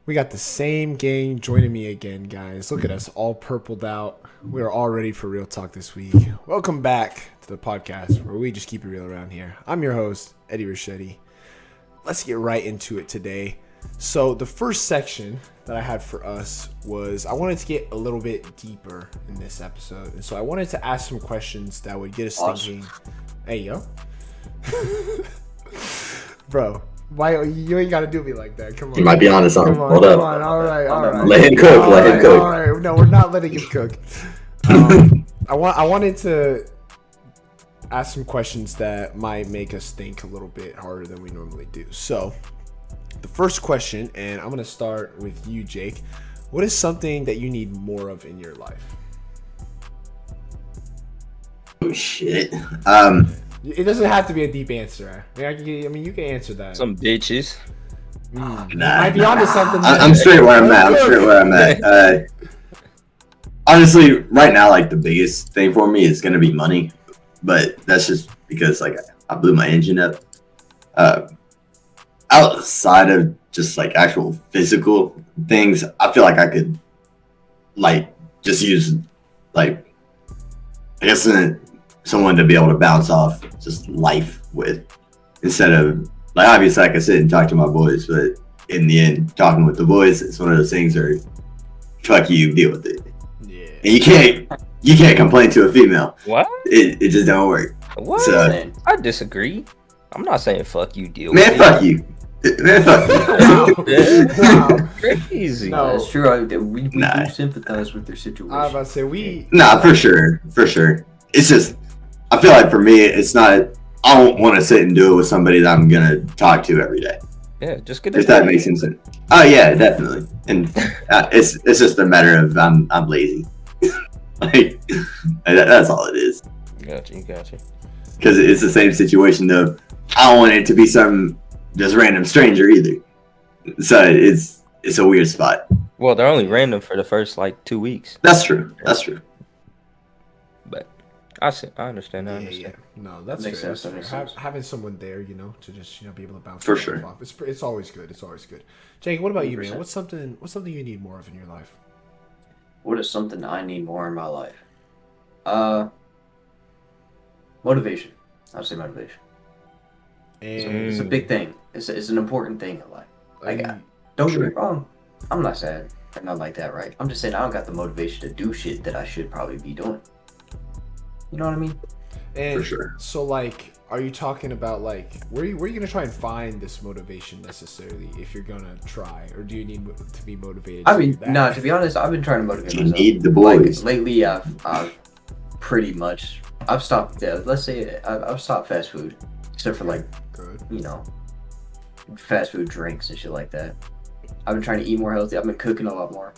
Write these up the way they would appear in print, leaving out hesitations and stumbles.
We got the same gang joining me again, guys. Look at us, all purpled out. We are all ready for real talk this week. Welcome back to the podcast where we just keep it real around here. I'm your host, Eddie Rachetti. Let's get right into it today. So the first section that I had for us was I wanted to get a little bit deeper in this episode. And so I wanted to ask some questions that would get us thinking. Hey, yo. Bro. Why you ain't gotta do me like that? Come on. You might be onto something. Hold come up. on. All right. Let him cook. All Let him cook. All right. No, we're not letting him cook. I wanted to ask some questions that might make us think a little bit harder than we normally do. So, the first question, and I'm gonna start with you, Jake. What is something that you need more of in your life? Oh shit. It doesn't have to be a deep answer. I mean, you can answer that. Some bitches. Nah, might be onto something. I'm straight where I'm at. Honestly, right now, like the biggest thing for me is gonna be money, but that's just because like I blew my engine up. Outside of just like actual physical things, I feel like I could like just use like I guess someone to be able to bounce off just life with, instead of like obviously I can sit and talk to my boys, but in the end, talking with the boys, it's one of those things where fuck you, deal with it. Yeah. And you can't complain to a female. What? It just don't work. What? So, I disagree. I'm not saying fuck you, deal man, with fuck you. Man, fuck you. Wow. Crazy. No. That's true. We Nah. do sympathize with their situation. I was about to say we. Nah, for sure. It's just I feel like for me, it's not. I don't want to sit and do it with somebody that I'm gonna talk to every day. Yeah, just get If it that done. makes sense. Oh yeah, definitely. And it's just a matter of I'm lazy. Like that's all it is. Gotcha. Because it's the same situation of I don't want it to be some just random stranger either. So it's a weird spot. Well, they're only random for the first like 2 weeks. That's true. But I understand. Yeah. No, that's Makes fair. sense, That's that makes fair. sense. Having someone there, to just be able to bounce For stuff sure. off. It's always good. Jake, what about you, man? 100%. What's something you need more of in your life? What is something I need more in my life? Motivation. I'd say motivation. And It's a big thing. It's an important thing in life. Like, you- don't get me wrong. I'm not sad or nothing like that, right? I'm just saying I don't got the motivation to do shit that I should probably be doing. You know what I mean? and For sure. So, like, are you talking about like where are you gonna try and find this motivation necessarily if you're gonna try, or do you need to be motivated? I to mean, do that? no. To be honest, I've been trying to motivate You myself. need the boys. Like lately, I've pretty much I've stopped. Let's say I've stopped fast food, except for like Good. fast food drinks and shit like that. I've been trying to eat more healthy. I've been cooking a lot more.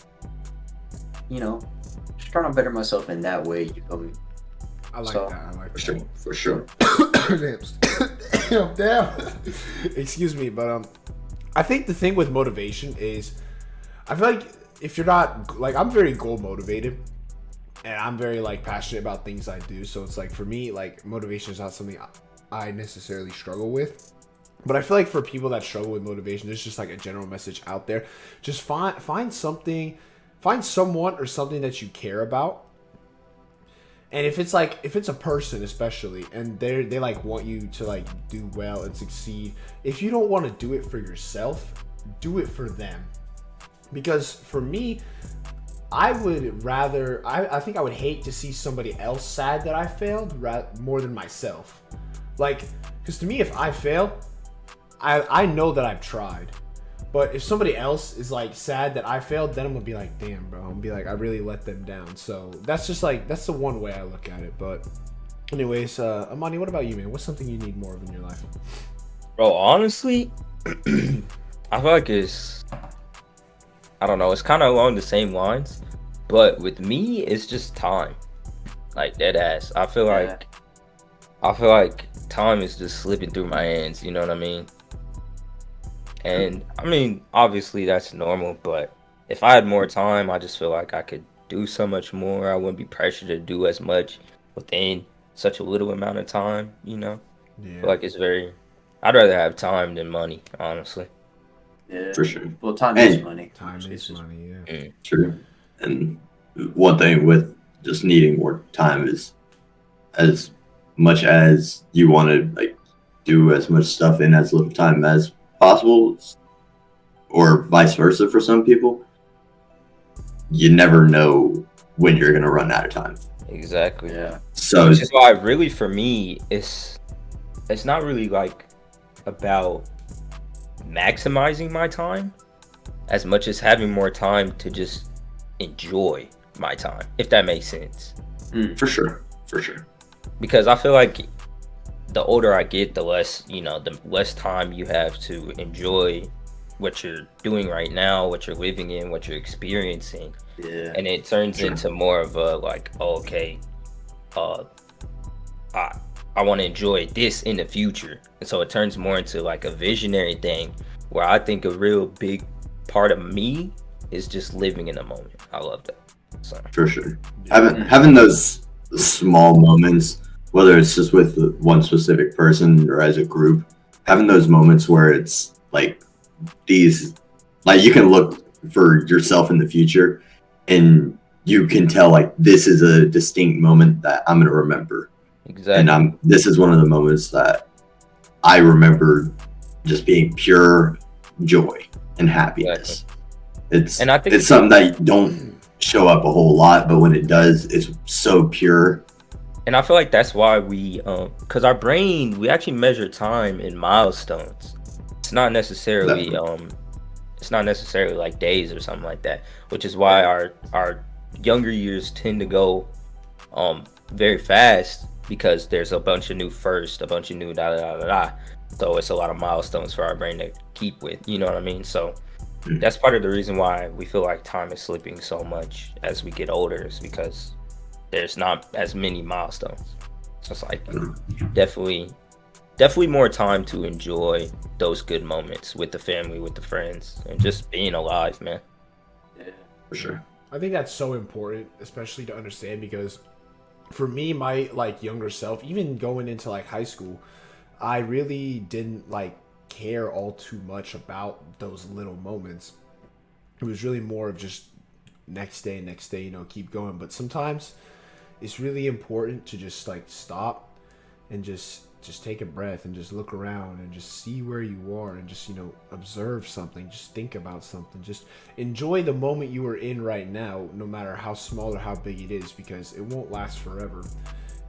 Just trying to better myself in that way. You feel me? I like So- that. I like For sure. Damn. Excuse me, but I think the thing with motivation is, I feel like if you're not like I'm very goal motivated, and I'm very like passionate about things I do. So it's like for me, like motivation is not something I necessarily struggle with. But I feel like for people that struggle with motivation, there's just like a general message out there. Just find someone or something that you care about. And if it's a person especially, and they like want you to like do well and succeed, if you don't want to do it for yourself, do it for them. Because for me, I think I would hate to see somebody else sad that I failed more than myself. Like, because to me, if I fail, I know that I've tried. But if somebody else is like sad that I failed, then I'm gonna be like, damn, bro. I'm gonna be like, I really let them down. So that's the one way I look at it. But anyways, Amani, what about you, man? What's something you need more of in your life? Bro, honestly, I feel like I don't know, it's kind of along the same lines, but with me, it's just time. Like, dead ass. I feel like time is just slipping through my hands, you know what I mean? And, I mean, obviously that's normal, but if I had more time, I just feel like I could do so much more. I wouldn't be pressured to do as much within such a little amount of time, you know? I Yeah. feel like I'd rather have time than money, honestly. Yeah. For sure. Well, time is And- money. Time It's is just- money. Yeah. True. And one thing with just needing more time is as much as you want to like do as much stuff in as little time as possible, or vice versa for some people, you never know when you're gonna run out of time. Exactly. Yeah. So Which is why, really, for me, it's not really like about maximizing my time as much as having more time to just enjoy my time, if that makes sense. for sure. Because I feel like the older I get, the less time you have to enjoy what you're doing right now, what you're living in, what you're experiencing. Yeah. And it turns Sure. into more of a like, oh, okay, I want to enjoy this in the future. And so it turns more into like a visionary thing where I think a real big part of me is just living in the moment. I love that. So For sure. Having those small moments, whether it's just with one specific person or as a group, having those moments where it's like these, like you can look for yourself in the future and you can tell like this is a distinct moment that I'm gonna remember. exactly. And this is one of the moments that I remember just being pure joy and happiness. And I think It's something that don't show up a whole lot, but when it does, it's so pure. And I feel like that's why we, because our brain, we actually measure time in milestones. It's not necessarily, like days or something like that. Which is why our younger years tend to go, very fast because there's a bunch of new first, a bunch of new da da da da da. So it's a lot of milestones for our brain to keep with. You know what I mean? So that's part of the reason why we feel like time is slipping so much as we get older, is because there's not as many milestones. So it's like definitely more time to enjoy those good moments with the family, with the friends, and just being alive, man. Yeah. For sure. I think that's so important, especially to understand, because for me, my like younger self, even going into like high school, I really didn't like care all too much about those little moments. It was really more of just next day, keep going. But sometimes it's really important to just like stop and just take a breath and just look around and just see where you are and just observe something, just think about something, just enjoy the moment you are in right now, no matter how small or how big it is, because it won't last forever.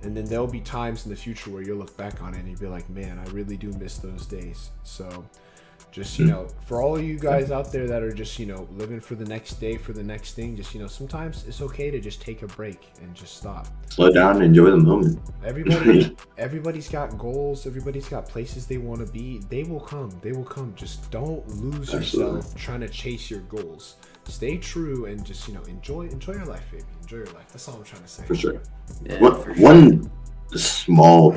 And then there'll be times in the future where you'll look back on it and you'll be like, man, I really do miss those days. So just, for all of you guys out there that are just, living for the next day, for the next thing, just, sometimes it's okay to just take a break and just stop. Slow down and enjoy the moment. Everybody's got goals. Everybody's got places they want to be. They will come. Just don't lose yourself trying to chase your goals. Stay true and just, enjoy your life, baby. Enjoy your life. That's all I'm trying to say. For sure. Yeah, for sure. One small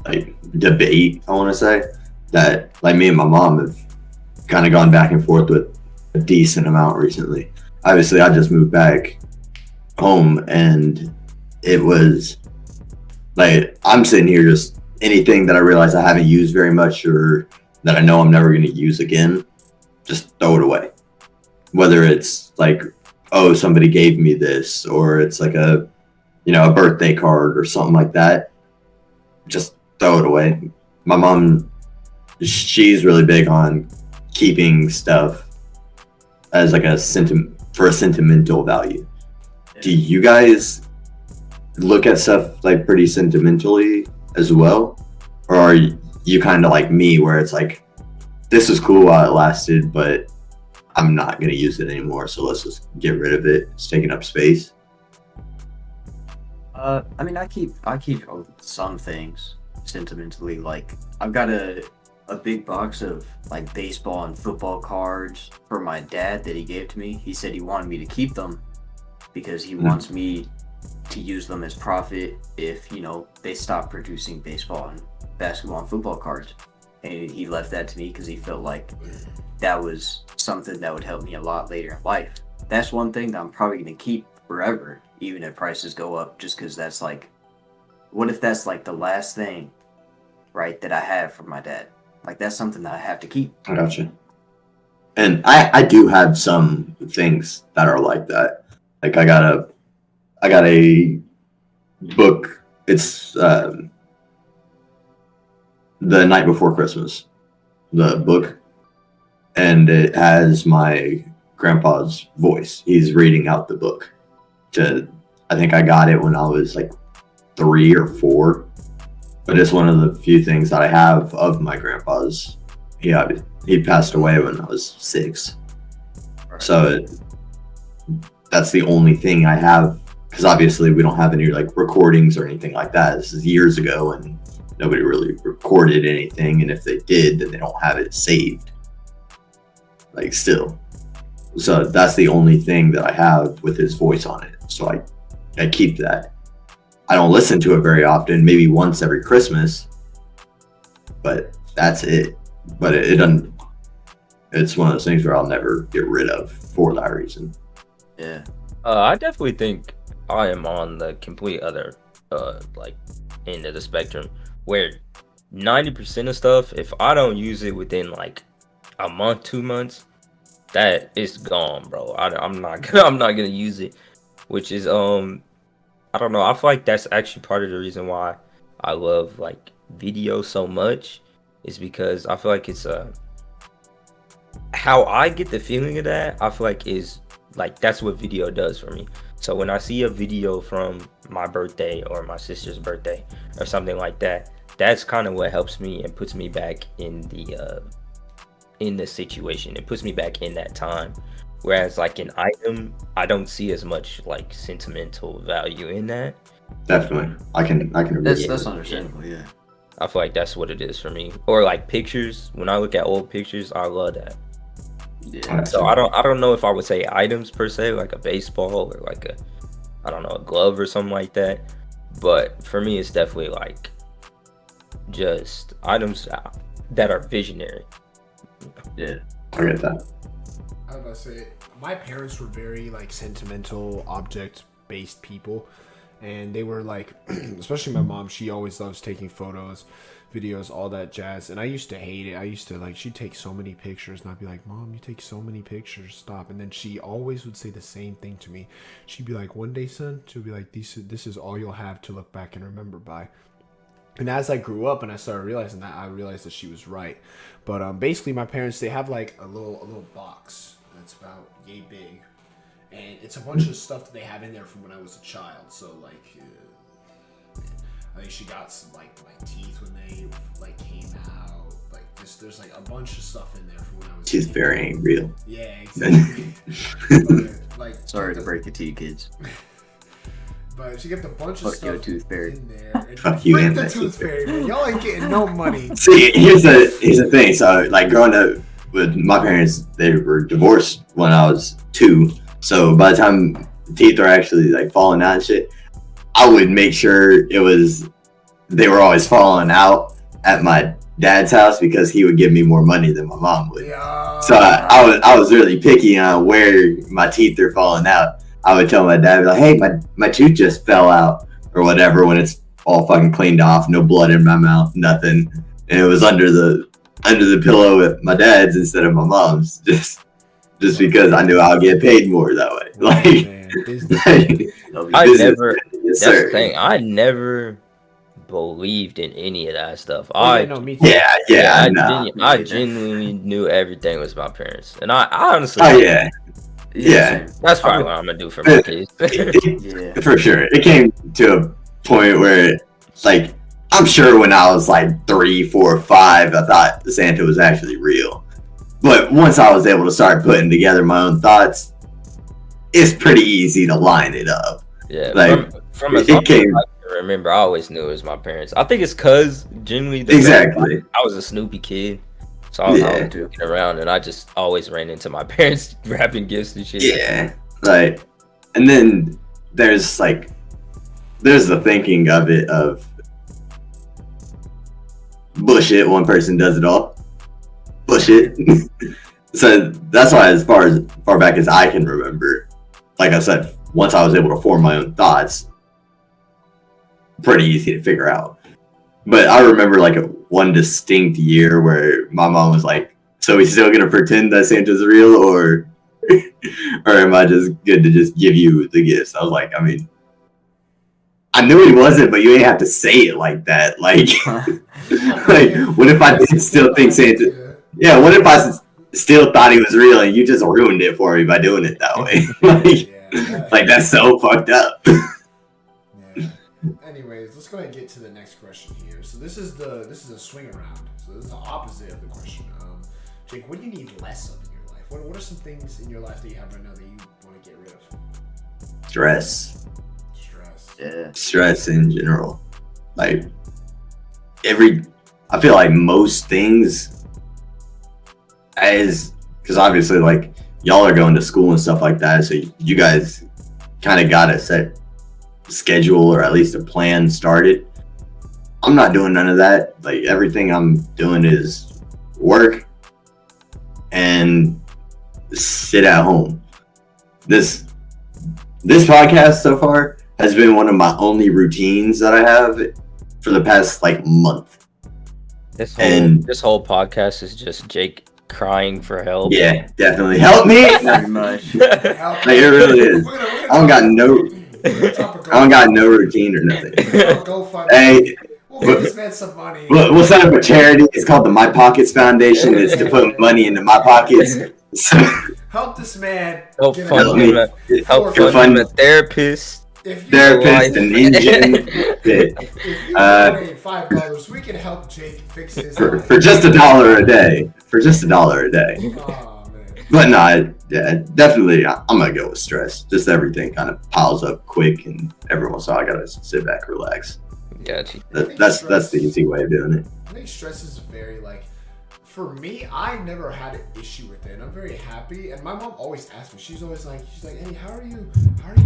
like debate I want to say that like me and my mom have kind of gone back and forth with a decent amount recently. Obviously, I just moved back home, and it was like I'm sitting here just anything that I realize I haven't used very much or that I know I'm never going to use again, just throw it away. Whether it's like, oh, somebody gave me this, or it's like a birthday card or something like that, just throw it away. My mom, she's really big on keeping stuff as like for a sentimental value. Do you guys look at stuff like pretty sentimentally as well, or are you kind of like me where it's like, this is cool while it lasted, but I'm not going to use it anymore, so let's just get rid of it. It's taking up space. I mean, I keep some things sentimentally. Like I've got a big box of like baseball and football cards for my dad that he gave to me. He said he wanted me to keep them because he wants me to use them as profit if they stop producing baseball and basketball and football cards. And he left that to me because he felt like that was something that would help me a lot later in life. That's one thing that I'm probably going to keep forever, even if prices go up, just because that's like, what if that's like the last thing, right, that I have from my dad? Like that's something that I have to keep. I gotcha. And I do have some things that are like that. Like I got a book. It's The Night Before Christmas, the book, and it has my grandpa's voice. He's reading out the book. I think I got it when I was like 3 or 4, but it's one of the few things that I have of my grandpa's. He passed away when I was 6, Right. so that's the only thing I have. Because obviously we don't have any like recordings or anything like that. This is years ago, and nobody really recorded anything. And if they did, then they don't have it saved. Like still, so that's the only thing that I have with his voice on it. So I keep that. I don't listen to it very often, maybe once every Christmas, but that's it. But it doesn't. It's one of those things where I'll never get rid of for that reason. Yeah. I definitely think I am on the complete other like end of the spectrum, where 90% of stuff, if I don't use it within like a month, 2 months, that is gone, bro. I'm not gonna use it, which is I don't know. I feel like that's actually part of the reason why I love like video so much, is because I feel like it's how I get the feeling of that. I feel like is like that's what video does for me. So when I see a video from my birthday or my sister's birthday or something like that, that's kind of what helps me and puts me back in the situation. It puts me back in that time. Whereas like an item, I don't see as much like sentimental value in that. Definitely, I can agree. That's with that's you. understandable. Yeah. I feel like that's what it is for me. Or like pictures. When I look at old pictures, I love that. Yeah. So I don't know if I would say items per se, like a baseball or like a glove or something like that. But for me, it's definitely like just items that are visionary. Yeah. I get that. I was about to say, my parents were very like sentimental, object-based people, and they were like, especially my mom. She always loves taking photos, videos, all that jazz. And I used to hate it. I used to like, she'd take so many pictures, and I'd be like, Mom, you take so many pictures, stop. And then she always would say the same thing to me. She'd be like, one day, son, she'll be like, this is all you'll have to look back and remember by. And as I grew up and I started realizing that, I realized that she was right. But basically, my parents, they have like a little box that's about yay big, and it's a bunch of stuff that they have in there from when I was a child. So like, I think she got some like my teeth when they like came out. Like there's like a bunch of stuff in there from when I was. She's very real. Yeah, exactly. But, like, Sorry to break it to you kids. But she kept a bunch of Fuck stuff you, Tooth Fairy. in there. And Fuck you freak and the that Tooth Tooth Fairy, man. Y'all ain't getting no money. See, here's the thing. So, like, growing up with my parents, they were divorced when I was 2. So by the time the teeth are actually like falling out and shit, I would make sure they were always falling out at my dad's house because he would give me more money than my mom would. Yeah. So I was really picky on where my teeth are falling out. I would tell my dad, like, hey, my tooth just fell out or whatever, when it's all fucking cleaned off, no blood in my mouth, nothing. And it was under the pillow at my dad's instead of my mom's, just because I knew I'll get paid more that way. Like, Man, yes, That's sir. the thing. I never believed in any of that stuff. Me too. Yeah, nah. I genuinely knew everything was my parents, and I honestly, Oh yeah. Yeah. Same. that's probably what I'm gonna do for my kids. Yeah. For sure. It came to a point where, like, I'm sure when I was like 3, 4, 5, I thought Santa was actually real. But once I was able to start putting together my own thoughts, it's pretty easy to line it up. Yeah, Like, from as it long as came- I can remember, I always knew it was my parents. I think it's because genuinely, Exactly. I was a Snoopy kid, so I was Yeah. always joking around, and I just always ran into my parents wrapping gifts and shit. Yeah. Like, and then there's the thinking of it of bullshit, one person does it all. Bullshit. So that's why, as far back as I can remember, like I said, once I was able to form my own thoughts, pretty easy to figure out. But I remember like one distinct year where my mom was like, So we still gonna pretend that Santa's real, or am I just good to just give you the gifts? I was like, I mean, I knew he wasn't, but you ain't have to say it like that. Like, like, what if I did still think Santa? Yeah, what if I still thought he was real and you just ruined it for me by doing it that way? Like that's so fucked up. Yeah. Anyways, let's go ahead and get to the next question here. So this is a swing around. So this is the opposite of the question. Jake, what do you need less of in your life? What are some things in your life that you have right now that you want to get rid of? Stress. Yeah. Stress in general. Like I feel like most things because obviously like y'all are going to school and stuff like that, so you guys kind of got a set schedule or at least a plan started. I'm not doing none of that. Like everything I'm doing is work and sit at home. This podcast so far has been one of my only routines that I have for the past like month. This whole podcast is just Jake crying for help. Yeah, definitely help me. Pretty much. Like it really is. I don't got no routine or nothing. Hey, we'll give this man some money. We'll set up a charity. It's called the My Pockets Foundation. It's to put money into my pockets. So, help this man. Help fund him a therapist. Therapist, an engine. If you donate $5, we can help Jake fix his life. For just $1 a day. For just $1 a day. Oh, man. But no, definitely, I'm gonna go with stress. Just everything kind of piles up quick, and every once in a while, I gotta sit back, relax. Gotcha. That's the easy way of doing it. I think stress is very for me, I never had an issue with it. And I'm very happy. And my mom always asks me. She's like, hey, how are you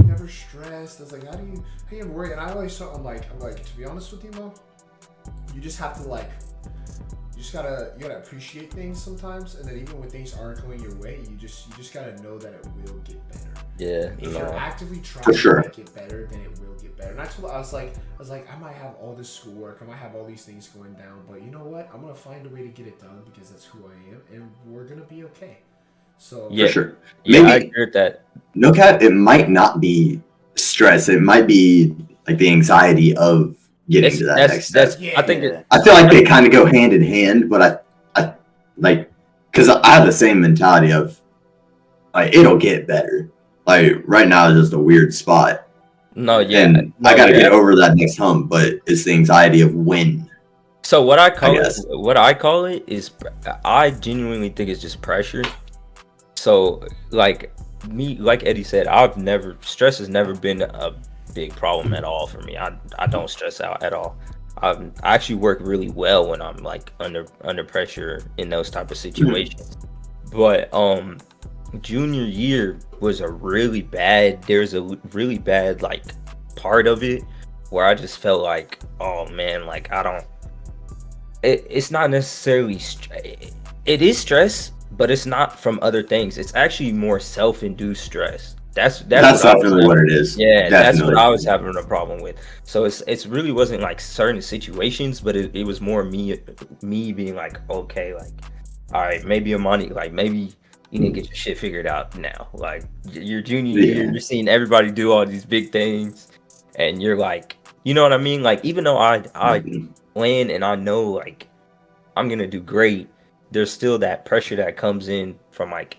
never stressed? I was like, how do you ever worry? And I always thought, I'm like, to be honest with you, Mom, you just have to you gotta appreciate things sometimes. And then even when things aren't going your way, you just gotta know that it will get better. Yeah. If you're actively trying to make it better, then it will get better. And I was like, I might have all this schoolwork, I might have all these things going down, but you know what? I'm gonna find a way to get it done because that's who I am, and we're gonna be okay. So yeah, for sure. Yeah, Maybe, I agree with that. No cap, it might not be stress. It might be like the anxiety of getting to that next step. I think I feel like they kind of go hand in hand, but I like because I have the same mentality of like it'll get better. Like right now is just a weird spot. No, yeah. And I got to get over that next hump, but it's the anxiety of when. So what I call it is I genuinely think it's just pressure. So like Eddie said, stress has never been a big problem at all for me. I don't stress out at all. I actually work really well when I'm like under pressure in those type of situations. But junior year was there's a really bad like part of it where I just felt like, oh man, like it's not necessarily it is stress, but it's not from other things. It's actually more self-induced stress. That's definitely what it is. Yeah, that's what I was having a problem with. So it's really wasn't like certain situations, but it was more me being like, okay, like, all right, maybe Amani, like maybe you need to get your shit figured out now. Like your junior year, you're seeing everybody do all these big things, and you're like, you know what I mean? Like even though I plan and I know like I'm gonna do great, there's still that pressure that comes in from like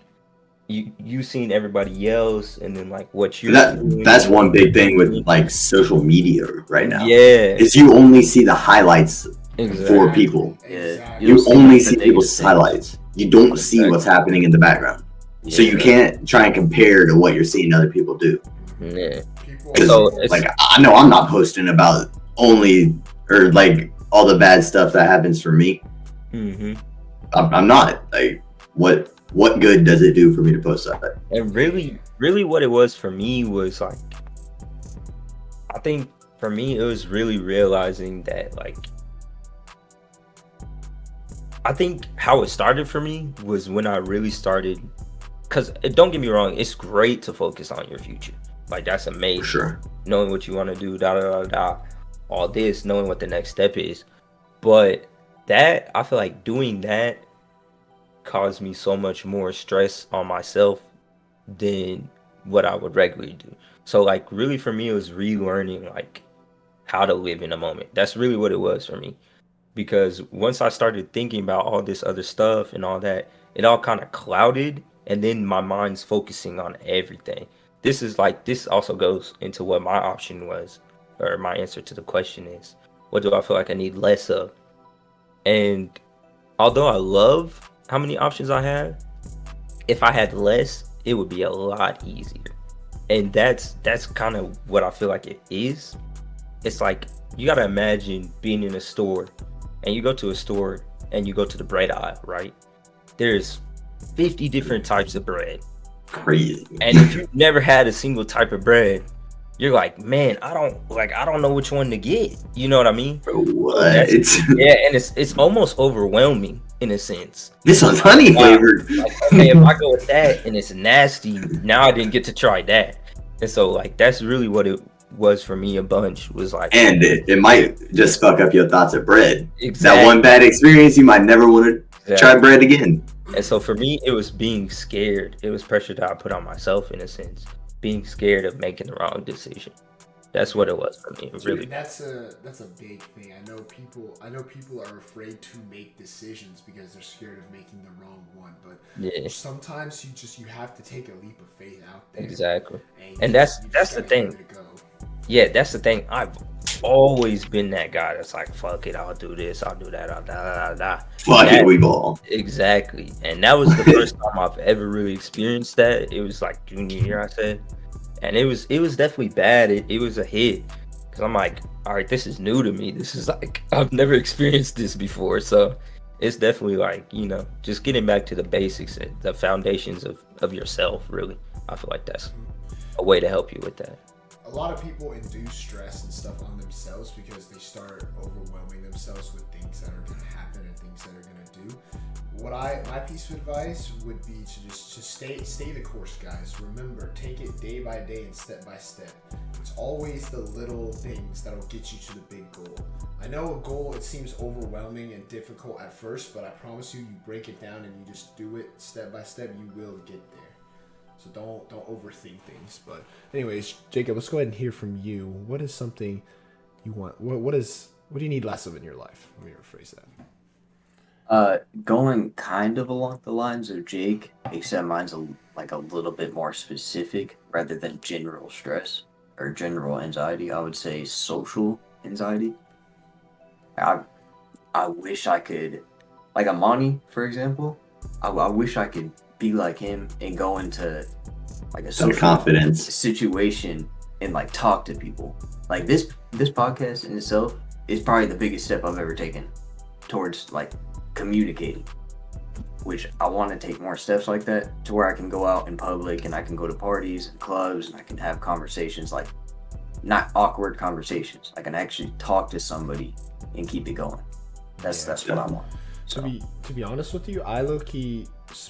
you seeing everybody else, and then like what you're doing. That's one big thing with like social media right now. Yeah, is you only see the highlights for people. Exactly. You only see people's highlights. You don't see what's happening in the background. Yeah. So you can't try and compare to what you're seeing other people do. Yeah. So like I know I'm not posting about only or like all the bad stuff that happens for me. Mm-hmm. I'm not like what good does it do for me to post that? And really what it was for me was like, I think for me it was really realizing that like, I think how it started for me was when I really started, because don't get me wrong, it's great to focus on your future. Like that's amazing. For sure. Knowing what you want to do, all this, knowing what the next step is. But that, I feel like doing that caused me so much more stress on myself than what I would regularly do. So like really for me it was relearning like how to live in a moment. That's really what it was for me. Because once I started thinking about all this other stuff and all that, it all kind of clouded and then my mind's focusing on everything. This also goes into what my option was, or my answer to the question is, what do I feel like I need less of? And although I love how many options I have, if I had less, it would be a lot easier. And that's kind of what I feel like it is. It's like you gotta imagine being in a store, and you go to a store and you go to the bread aisle, right? There's 50 different types of bread. Crazy. And if you've never had a single type of bread, you're like, man, I don't know which one to get. You know what I mean? Bro, what? Yeah, and it's almost overwhelming in a sense. This one's honey flavored. Like, okay, if I go with that and it's nasty, now I didn't get to try that. And so like that's really what it was for me a bunch, was like, And it might just fuck up your thoughts of bread. exactly. That one bad experience, you might never want to try bread again. And so for me, it was being scared. It was pressure that I put on myself in a sense, being scared of making the wrong decision. That's what it was for me. Really. Dude, that's a big thing. I know people are afraid to make decisions because they're scared of making the wrong one. But Yeah, sometimes you have to take a leap of faith out there. exactly. And And you that's just the gotta thing. give it a go. Yeah, that's the thing. I've always been that guy that's like, fuck it, I'll do this, I'll do that, I'll da. Fuck it, we ball. Exactly. And that was the first time I've ever really experienced that. It was like junior year, I said. And it was definitely bad. It was a hit. Cause I'm like, all right, this is new to me. This is like, I've never experienced this before. So it's definitely like, just getting back to the basics and the foundations of yourself, really. I feel like that's a way to help you with that. A lot of people induce stress and stuff on themselves because they start overwhelming themselves with things that are going to happen and things that are going to do. My piece of advice would be to just stay the course, guys. Remember, take it day by day and step by step. It's always the little things that'll get you to the big goal. I know a goal, it seems overwhelming and difficult at first, but I promise you break it down and you just do it step by step, you will get there. So don't overthink things. But anyways, Jacob, let's go ahead and hear from you. What is something you want? What do you need less of in your life? Let me rephrase that. Going kind of along the lines of Jake, except mine's a little bit more specific rather than general stress or general anxiety. I would say social anxiety. I wish I could, like Amani, for example. I wish I could be like him and go into like a Some social confidence. situation and like talk to people. Like this podcast in itself is probably the biggest step I've ever taken towards like communicating, which I want to take more steps like that to where I can go out in public and I can go to parties and clubs and I can have conversations, like not awkward conversations. I can actually talk to somebody and keep it going. That's what I want. So. To be honest with you, I low-key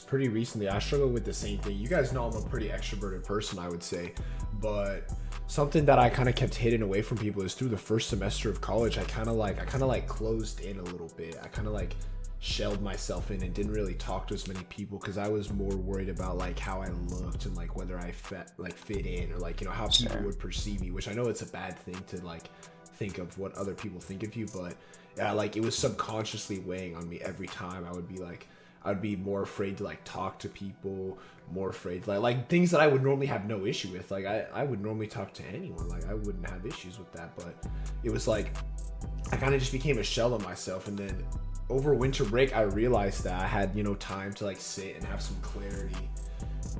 pretty recently I struggle with the same thing. You guys know I'm a pretty extroverted person, I would say, but something that I kind of kept hidden away from people is through the first semester of college. I kind of closed in a little bit. I kind of like shelled myself in and didn't really talk to as many people because I was more worried about like how I looked and like whether I fit in or like how people would perceive me, which I know it's a bad thing to like think of what other people think of you, but like it was subconsciously weighing on me every time. I'd be more afraid to like talk to people, more afraid like things that I would normally have no issue with. Like I would normally talk to anyone, like I wouldn't have issues with that, but it was like I kind of just became a shell of myself. And then over winter break I realized that I had time to like sit and have some clarity,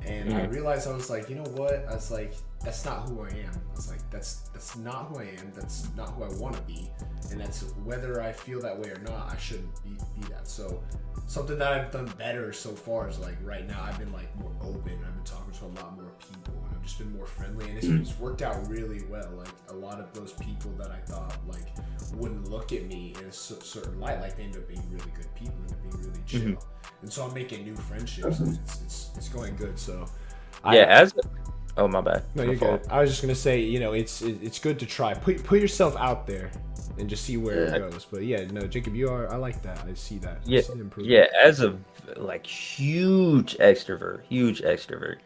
and I realized I was like, you know what, I was like, that's not who I am. I was like, that's not who I am. That's not who I want to be. And that's whether I feel that way or not, I shouldn't be that. So something that I've done better so far is like right now I've been like more open. I've been talking to a lot more people and I've just been more friendly, and it's worked out really well. Like a lot of those people that I thought like wouldn't look at me in a certain light, like they end up being really good people and being really chill. And so I'm making new friendships and it's going good. So oh my bad. No, you're good. I was just gonna say, it's good to try. Put yourself out there and just see where Yeah. it goes. But yeah, no, Jacob, I like that. I see that. I Yeah, see the improvement. yeah. As a like huge extrovert,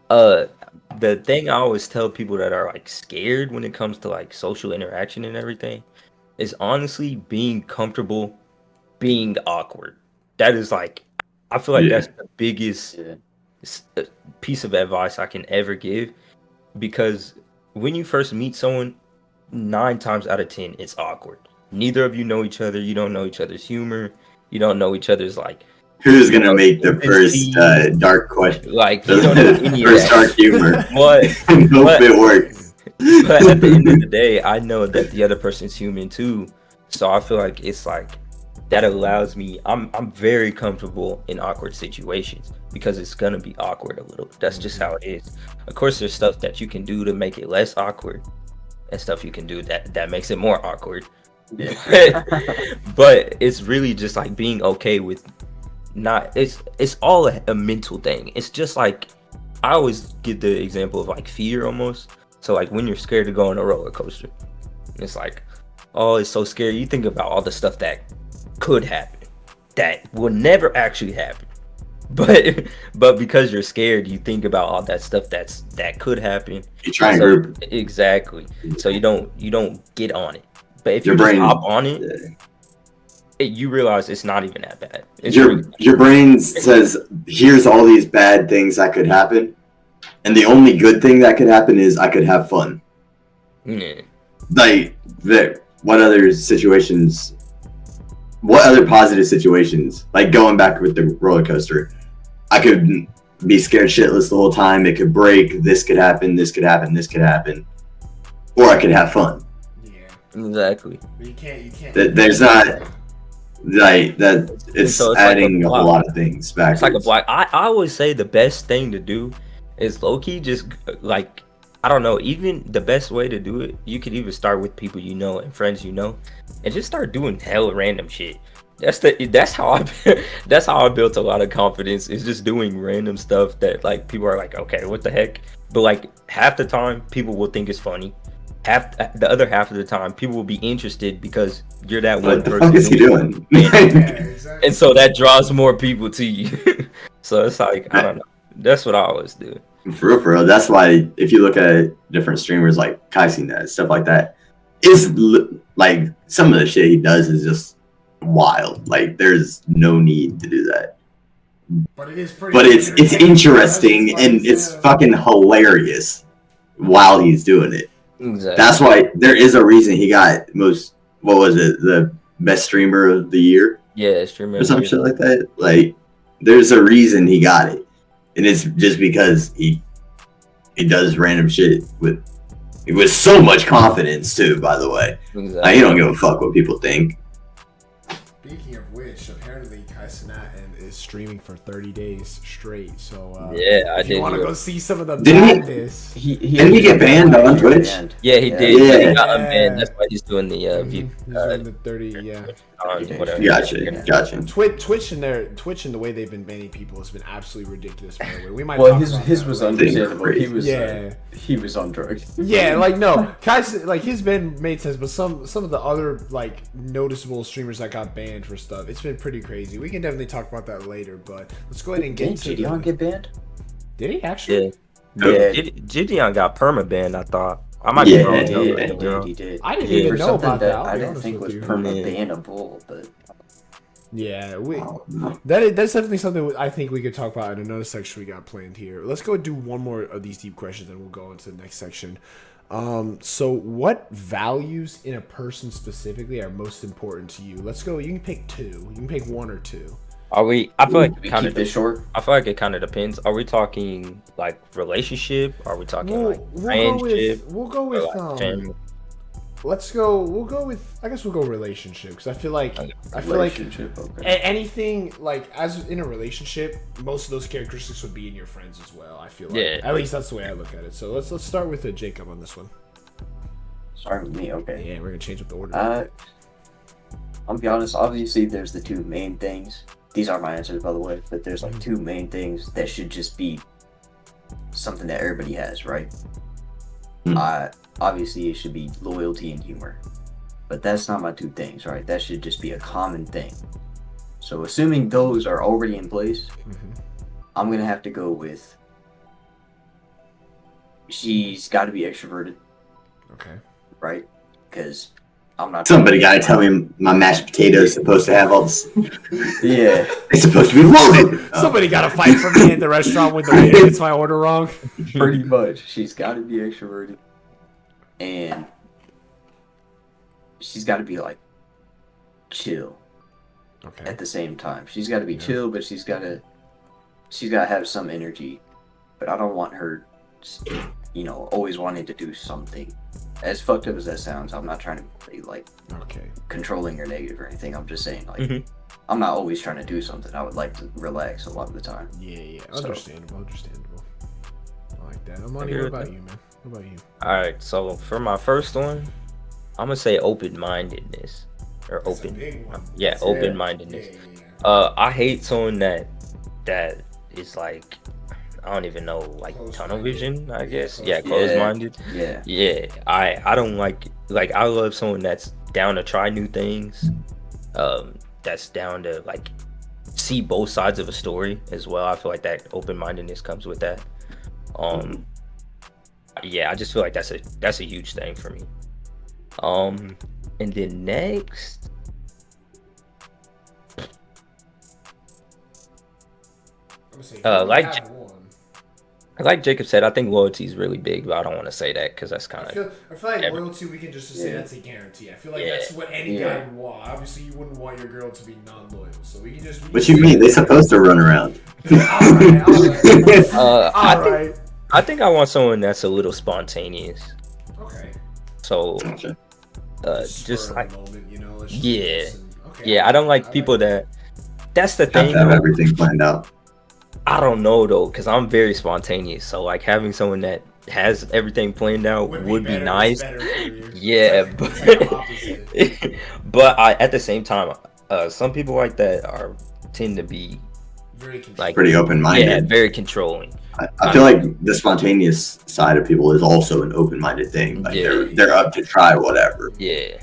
the thing I always tell people that are like scared when it comes to like social interaction and everything is honestly being comfortable being awkward. That is like, I feel like Yeah. that's the biggest Yeah. piece of advice I can ever give, because when you first meet someone, 9 times out of 10, it's awkward. Neither of you know each other. You don't know each other's humor. You don't know each other's like, Who's gonna make the infancy, first dark question? like you don't know any of First that. dark humor. But Hope it works. but at the end of the day, I know that the other person's human too. So I feel like it's like that allows me. I'm very comfortable in awkward situations because it's gonna be awkward a little. That's just how it is. Of course, there's stuff that you can do to make it less awkward, and stuff you can do that makes it more awkward. Yeah. But it's really just like being okay with not. It's all a mental thing. It's just like I always give the example of like fear almost. So like when you're scared to go on a roller coaster, it's like, oh, it's so scary. You think about all the stuff that could happen, that will never actually happen. But because you're scared, you think about all that stuff that could happen. You try and So, group exactly. So you don't get on it. But if your you just brain. hop on it, Yeah. you realize it's not even that bad. It's Your brain says, "Here's all these bad things that could happen, and the only good thing that could happen is I could have fun." yeah. Like, what other situations? What other positive situations? Like going back with the roller coaster, I could be scared shitless the whole time. It could break. This could happen. This could happen. This could happen. Or I could have fun. Yeah. Exactly. But you can't. There's not like that. It's So it's like adding a a block. lot of things back. It's like a black. I always say the best thing to do is low key just like, I don't know, even the best way to do it, you could even start with people you know and friends you know, and just start doing hell random shit. That's how I built a lot of confidence, is just doing random stuff that like people are like, okay, what the heck? But like half the time people will think it's funny. The other half of the time people will be interested because you're that one What the person fuck is he doing? Yeah, exactly. and so that draws more people to you. So it's like, I don't know. That's what I always do. For real, that's why if you look at different streamers like KaiSeeNet, stuff like that, like some of the shit he does is just wild. Like there's no need to do that. But it is pretty. But it's interesting and it's fucking hilarious while he's doing it. Exactly. That's why there is a reason he got the best streamer of the year Yeah, streamer or some shit like that. Like there's a reason he got it. And it's just because he does random shit with so much confidence too, by the way. Exactly. Like, he don't give a fuck what people think. Speaking of which, apparently KaiSeeNet is streaming for 30 days straight. So Yeah, I if you did want to hear go it. see some of the Didn't he- badness. Didn't he get banned on Twitch? Yeah, he did. Yeah. He got unbanned. That's why he's doing the view. He's doing the 30, yeah. On whatever. Gotcha. Twitch and the way they've been banning people has been absolutely ridiculous. By the way, we might. Well, talk his about his that was later. understandable. He was Yeah. he was on drugs. Yeah, like no, guys, like his ban made sense, but some of the other like noticeable streamers that got banned for stuff, it's been pretty crazy. We can definitely talk about that later, but let's go ahead and get Didn't into. Gideon get banned? Did he actually? Yeah. Yeah. Gideon got perma banned, I thought. I might Yeah, be wrong. He though, did. but, He did. He did. I didn't Yeah. even For know something about that that. I'll I be didn't honest think with was you. perma-bannable, but Yeah, Oh, no. that's definitely something I think we could talk about in another section we got planned here. Let's go do one more of these deep questions, and we'll go into the next section. So what values in a person specifically are most important to you? Let's go. You can pick two. You can pick one or two. Are we? I feel like we it kind keep this short. I feel like it kind of depends. Are we talking like relationship? Are we talking like friendship? We'll go Or, with like, family? let's go. We'll go with. I guess we'll go relationship because I feel like Relationship, okay. anything like as in a relationship, most of those characteristics would be in your friends as well. I feel like Yeah. at least that's the way I look at it. So let's start with Jacob on this one. Sorry with me, okay. Yeah, we're gonna change up the order. I'll be honest, obviously there's the two main things. These are my answers, by the way, but there's like two main things that should just be something that everybody has, right? Hmm. Obviously it should be loyalty and humor. But that's not my two things, right? That should just be a common thing. So assuming those are already in place, I'm gonna have to go with she's got to be extroverted, Okay. right? Because I'm not. Somebody gotta tell me my mashed potatoes supposed to have all this. Yeah, It's supposed to be loaded. Somebody got to fight for me at the restaurant when the waiter gets my order wrong. pretty much. She's got to be extroverted, and she's got to be like chill Okay. at the same time. She's got to be chill, but she's got to have some energy. But I don't want her, always wanting to do something. As fucked up as that sounds, I'm not trying to be like Okay. controlling or negative or anything. I'm just saying like Mhm. I'm not always trying to do something. I would like to relax a lot of the time. Yeah. So- Understandable. I like that. Amani, agree what with about that. you, man? What about you? All right, so for my first one, I'm gonna say open-mindedness or That's a open. big one. Yeah, That's open-mindedness. Yeah. I hate someone that is like, I don't even know, like tunnel Close-minded. vision, I Yeah, guess. close- Yeah, Yeah. closed-minded. Yeah. Yeah, I don't like I love someone that's down to try new things. That's down to like see both sides of a story as well. I feel like that open-mindedness comes with that. Yeah, I just feel like that's a huge thing for me. And then next, I'm gonna say, like- like Jacob said, I think loyalty is really big, but I don't want to say that because that's kind I of feel like every- loyalty, we can just say Yeah. that's a guarantee. I feel like Yeah. that's what any Yeah. guy would want. Obviously, you wouldn't want your girl to be non-loyal, so we can just. What you mean? They supposed to run around. Alright. I think I want someone that's a little spontaneous. Okay. So Gotcha. just Spur of like the moment, let's just Yeah. do this and- okay. yeah, I don't like I people that. That's the Have thing. to have though. everything planned out. I don't know though, because I'm very spontaneous. So like having someone that has everything planned out would be better- nice. better for you. Yeah, It's but like the opposite. but at the same time, some people like that tend to be Very controlling. like Pretty open-minded. yeah, very controlling. I feel like the spontaneous side of people is also an open-minded thing. Like Yeah. they're up to try whatever. Yeah,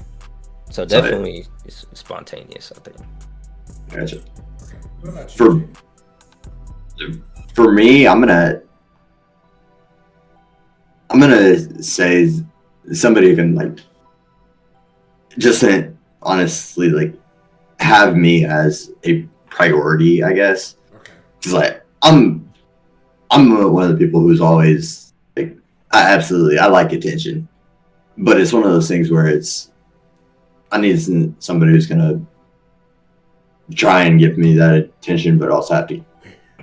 so So definitely it's spontaneous. I think. Gotcha. Okay. What about For- you? For me, I'm gonna say somebody who can like just honestly like have me as a priority, I guess. Okay. Cause like I'm one of the people who's always like I like attention, but it's one of those things where I need somebody who's gonna try and give me that attention, but also have to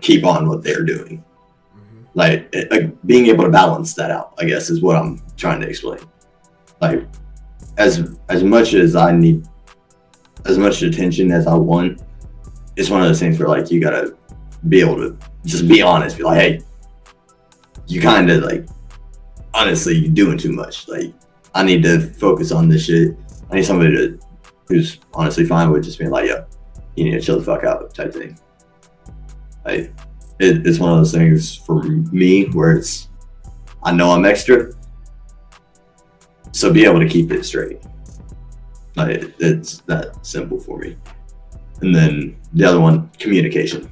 keep on what they're doing. Mhm. Like being able to balance that out, I guess, is what I'm trying to explain. Like as much as I need as much attention as I want, it's one of those things where like you gotta be able to just be honest, be like, hey, you kind of like honestly you're doing too much. Like I need to focus on this shit. I need somebody who's honestly fine with just being like, yo, you need to chill the fuck out type thing. Like it's one of those things for me where I know I'm extra, so be able to keep it straight. Like it's that simple for me. And then the other one, communication.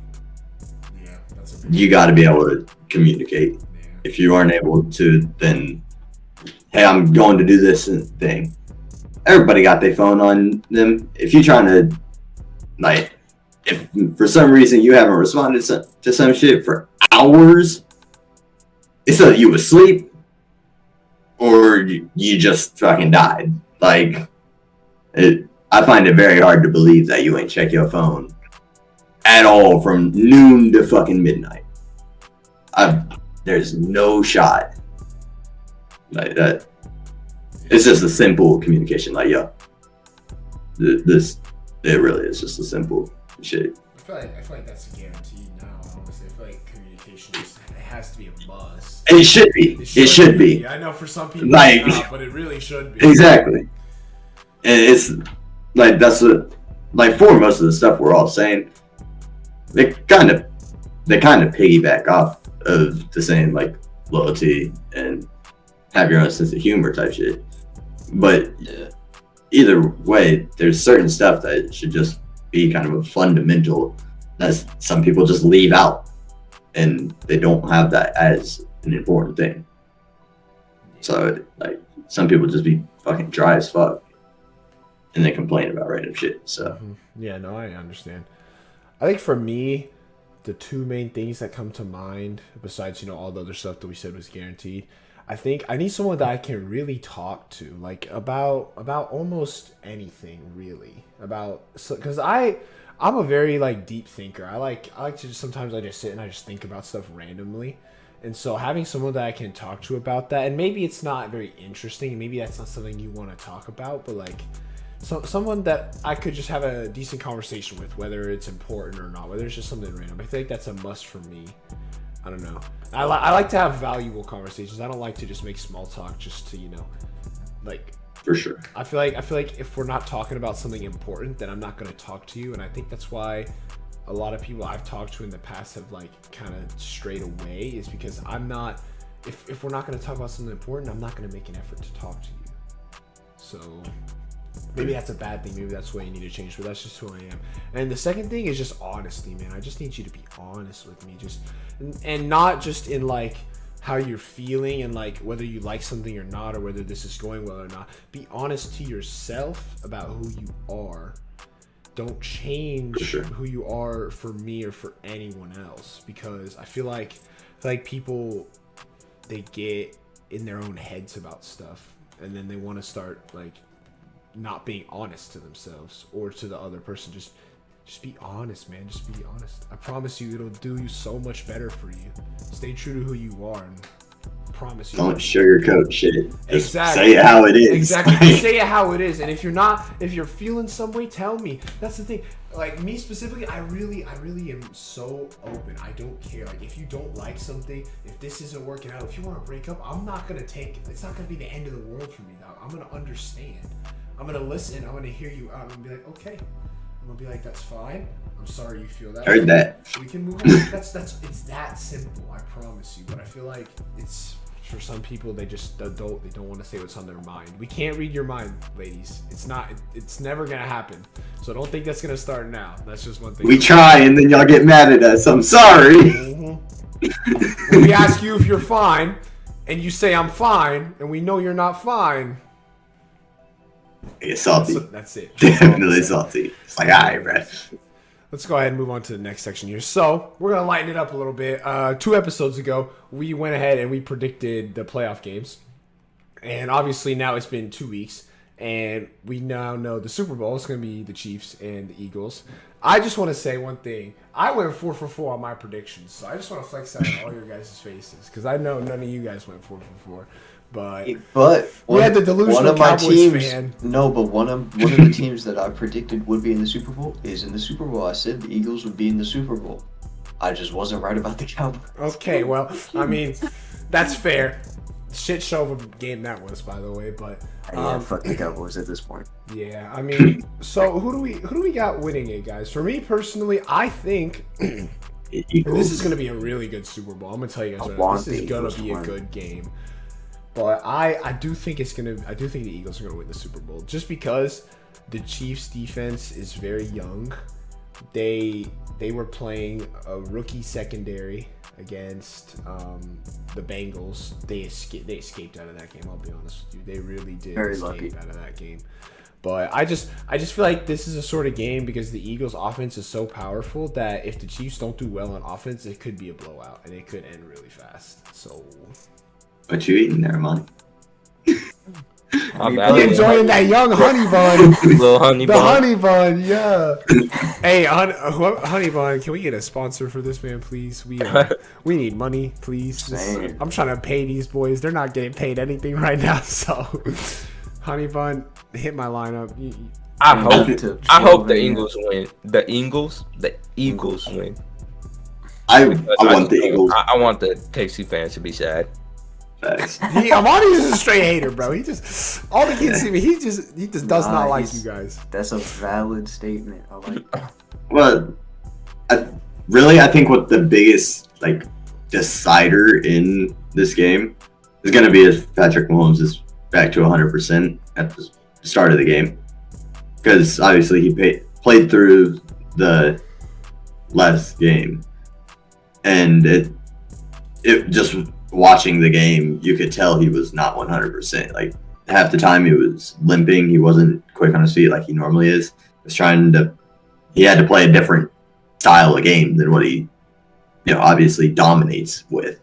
Yeah, that's a big You got to be able to communicate. yeah. If you aren't able to, then hey, I'm going to do this thing. Everybody got their phone on them. If you're trying to like. If for some reason you haven't responded to some shit for hours, it's either you asleep or you just fucking died. Like, I find it very hard to believe that you ain't check your phone at all from noon to fucking midnight. There's no shot like that. It's just a simple communication. Like, yo, it really is just a simple shit. I feel like that's a guarantee now. Honestly, I feel like communication it has to be a must. It should be. It should be. I know for some people Like- it's not, but it really should be. Exactly. And it's like that's like for most of the stuff we're all saying, they kind of piggyback off of the same like loyalty and have your own sense of humor type shit. But Yeah. either way, there's certain stuff that should just be kind of a fundamental that some people just leave out, and they don't have that as an important thing. So like some people just be fucking dry as fuck, and they complain about random shit. So yeah, no, I understand. I think for me, the two main things that come to mind, besides all the other stuff that we said was guaranteed, I think I need someone that I can really talk to, like about almost anything, really. Because I'm a very like deep thinker. I like to sometimes I just sit and I just think about stuff randomly. And so having someone that I can talk to about that, and maybe it's not very interesting, maybe that's not something you want to talk about, but like someone that I could just have a decent conversation with, whether it's important or not, whether it's just something random. I feel like that's a must for me. I don't know. I like to have valuable conversations. I don't like to just make small talk just to like. For sure. I feel like if we're not talking about something important, then I'm not going to talk to you, and I think that's why a lot of people I've talked to in the past have like kind of strayed away, is because I'm not. If we're not going to talk about something important, I'm not going to make an effort to talk to you. So maybe that's a bad thing. Maybe that's what you need to change, but that's just who I am. And the second thing is just honesty, man. I just need you to be honest with me, and not just in like how you're feeling and like whether you like something or not, or whether this is going well or not. Be honest to yourself about who you are. Don't change who you are for me or for anyone else, because I feel like people, they get in their own heads about stuff, and then they want to start like not being honest to themselves or to the other person. Just be honest, man. Just be honest. I promise you, it'll do you so much better for you. Stay true to who you are, and I promise you. Don't sugarcoat shit. Just exactly. Say it how it is. Exactly. Just say it how it is. And if you're feeling some way, tell me. That's the thing. Like me specifically, I really am so open. I don't care. Like if you don't like something, if this isn't working out, if you want to break up, I'm not gonna it's not gonna be the end of the world for me, dog. I'm gonna understand. I'm gonna listen. I'm gonna hear you out. I'm gonna be like, okay. I'm gonna be like, that's fine. I'm sorry you feel that. Heard that. We can move on. It's that simple. I promise you. But I feel like it's for some people, they don't want to say what's on their mind. We can't read your mind, ladies. It's never gonna happen. So don't think that's gonna start now. That's just one thing. We try and then y'all get mad at us. I'm sorry. Mm-hmm. When we ask you if you're fine, and you say I'm fine, and we know you're not fine. It's salty. That's it. Definitely salty. It's like, all right, bro. Let's go ahead and move on to the next section here. So we're gonna lighten it up a little bit. 2 episodes ago, we went ahead and we predicted the playoff games, and obviously now it's been 2 weeks, and we now know the Super Bowl is gonna be the Chiefs and the Eagles. I just want to say one thing. I went 4 for 4 on my predictions, so I just want to flex that in all your guys' faces, because I know none of you guys went 4 for 4. But we had the delusional Cowboys fan. No, but one of the teams that I predicted would be in the Super Bowl is in the Super Bowl. I said the Eagles would be in the Super Bowl. I just wasn't right about the Cowboys. Okay, well, I mean, that's fair. Shit show of a game that was, by the way. But yeah, fuck the Cowboys at this point. Yeah, I mean, so who do we got winning it, guys? For me personally, I think this is going to be a really good Super Bowl. I'm going to tell you guys right, this is going to be a good game. But I do think the Eagles are going to win the Super Bowl, just because the Chiefs defense is very young. They were playing a rookie secondary against the Bengals. They escaped out of that game. I'll be honest with you, they really did escape out of that game. But I just feel like this is a sort of game, because the Eagles' offense is so powerful that if the Chiefs don't do well on offense, it could be a blowout and it could end really fast. So. What you eating there, man? You enjoying that young honey bun? Little honey bun. The honey bun, yeah. Hey, honey bun, can we get a sponsor for this, man, please? We need money, please. I'm trying to pay these boys. They're not getting paid anything right now, so honey bun, hit my lineup. I hope the Eagles win. The Eagles win. I want the Eagles. I want the KC fans to be sad. Amani's just a straight hater, bro. He just, all the kids see me, he just does not like you guys. That's a valid statement. I like that. Well, I think what the biggest decider in this game is going to be if Patrick Mahomes is back to 100% at this start of the game, because obviously he played through the last game, and it just watching the game, you could tell he was not 100%. Like half the time he was limping, he wasn't quick on his feet like he normally is. He had to play a different style of game than what he, obviously dominates with.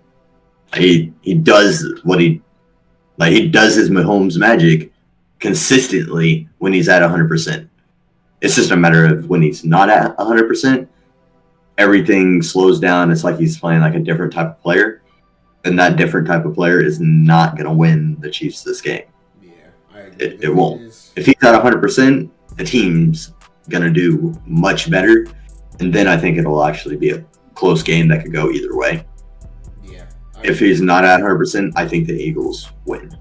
He does he does his Mahomes magic consistently when he's at 100%. It's just a matter of when he's not at 100%, everything slows down. It's like he's playing like a different type of player, and that different type of player is not going to win the Chiefs this game. Yeah, I agree. It won't. If he's at 100%, the team's going to do much better, and then I think it'll actually be a close game that could go either way. Yeah. If he's not at 100%, I think the Eagles win.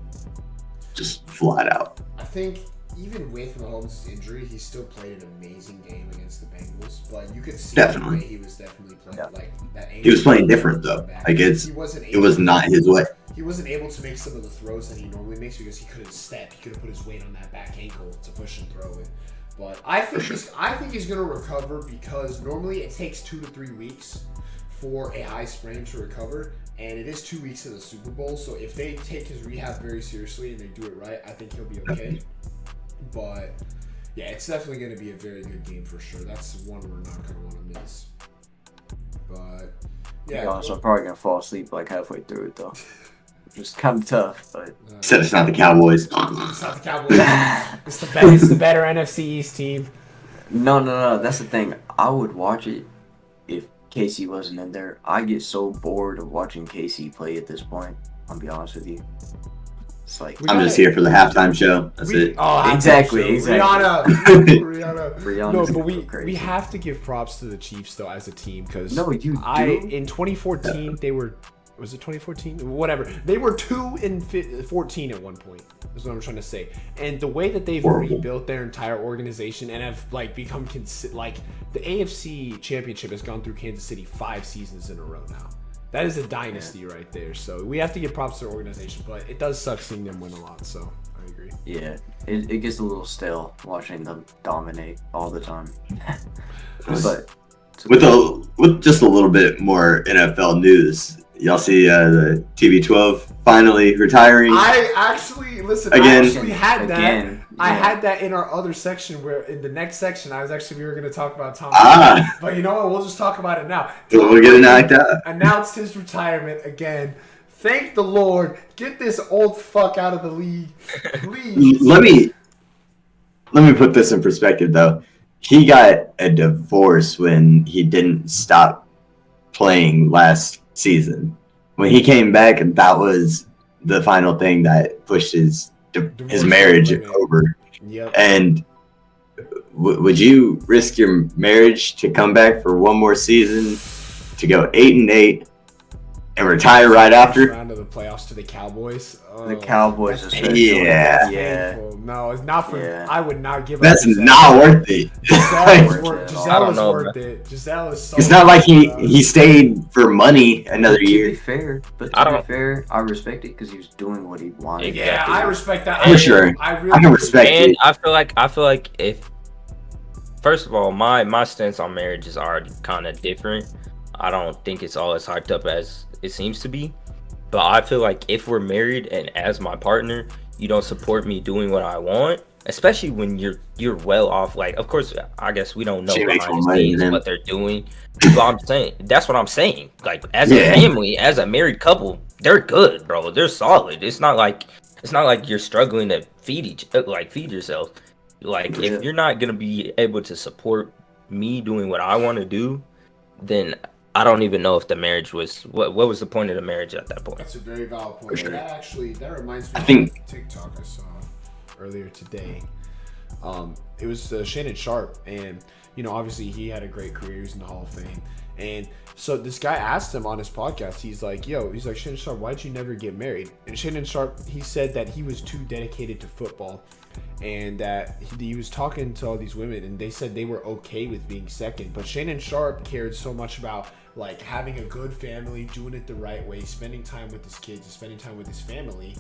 Just flat out. I think even with Mahomes' injury, he still played an amazing game against the Bengals. But you could see the way he was definitely playing. Yeah. Like that. He was playing different though. Like it was not his way. He wasn't able to make some of the throws that he normally makes because he couldn't step. He couldn't put his weight on that back ankle to push and throw it. But I think he's gonna recover because normally it takes 2 to 3 weeks for a high sprain to recover. And it is 2 weeks in the Super Bowl, so if they take his rehab very seriously and they do it right, I think he'll be okay. But yeah, it's definitely going to be a very good game for sure. That's one we're not going to want to miss. But yeah, To be honest, I'm probably gonna fall asleep like halfway through it though. Just kind of tough, but Said it's not the Cowboys. it's not the Cowboys. It's the better NFC East team. no. That's the thing. I would watch it if Casey wasn't in there. I get so bored of watching Casey play at this point. I'll be honest with you. It's like I'm just here for the halftime show. That's it. Oh, Exactly. Rihanna. No, Rihanna's but gonna go crazy. we have to give props to the Chiefs though as a team because No, you do. in 2014 they were. Was it 2014? Whatever. They were 2-14 at one point. Is what I'm trying to say. And the way that they've Horrible. rebuilt their entire organization and have like become like the AFC Championship has gone through Kansas City 5 seasons in a row now. That is a dynasty right there. So we have to give props to their organization, but it does suck seeing them win a lot. So I agree. Yeah, it gets a little stale watching them dominate all the time. But With just a little bit more NFL news, y'all see the TB12 finally retiring. I actually Again. I actually had that. Again, I yeah. had that in our other section where in the next section we were going to talk about Tom. Ah. But you know what? We'll just talk about it now. We'll get it knocked out. Announced his retirement again. Thank the Lord. Get this old fuck out of the league, please. Let me put this in perspective though. He got a divorce when he didn't stop playing last season. When he came back, that was the final thing that pushed his marriage over. Yep. And would you risk your marriage to come back for one more season, to go 8-8, and retire right after? Round of the playoffs to the Cowboys. The Cowboys that's especially. painful. Yeah. That's Yeah. painful. No, it's not for. Yeah. I would not give. That's up Giselle. not worth it. Giselle is Worth worth, it at all. Giselle I don't is know, worth bro. it. Giselle is so. It's not like he worth stayed for money another To be year. fair, I respect it because he was doing what he wanted. it. Yeah, I respect that. For sure. I really I can respect And it. I feel like if first of all, my stance on marriage is already kind of different. I don't think it's all as hyped up as it seems to be. But I feel like if we're married and as my partner, you don't support me doing what I want, especially when you're well off. Like, of course, I guess we don't know She makes behind more the money scenes than him. what they're doing. But I'm saying that's what I'm saying. Like, as a Yeah. family, as a married couple, they're good, bro. They're solid. It's not like you're struggling to feed yourself. Like, Yeah. if you're not gonna be able to support me doing what I want to do, then I don't even know if the marriage was what was the point of the marriage at that point. That's a very valid point. For sure. That reminds me I think- of a TikTok I saw earlier today. It was Shannon Sharp, and obviously he had a great career. He was in the Hall of Fame, and so this guy asked him on his podcast. He's like, Shannon Sharp, why'd you never get married? And Shannon Sharp, he said that he was too dedicated to football, and that he was talking to all these women, and they said they were okay with being second, but Shannon Sharp cared so much about like having a good family, doing it the right way, spending time with his kids, and spending time with his family,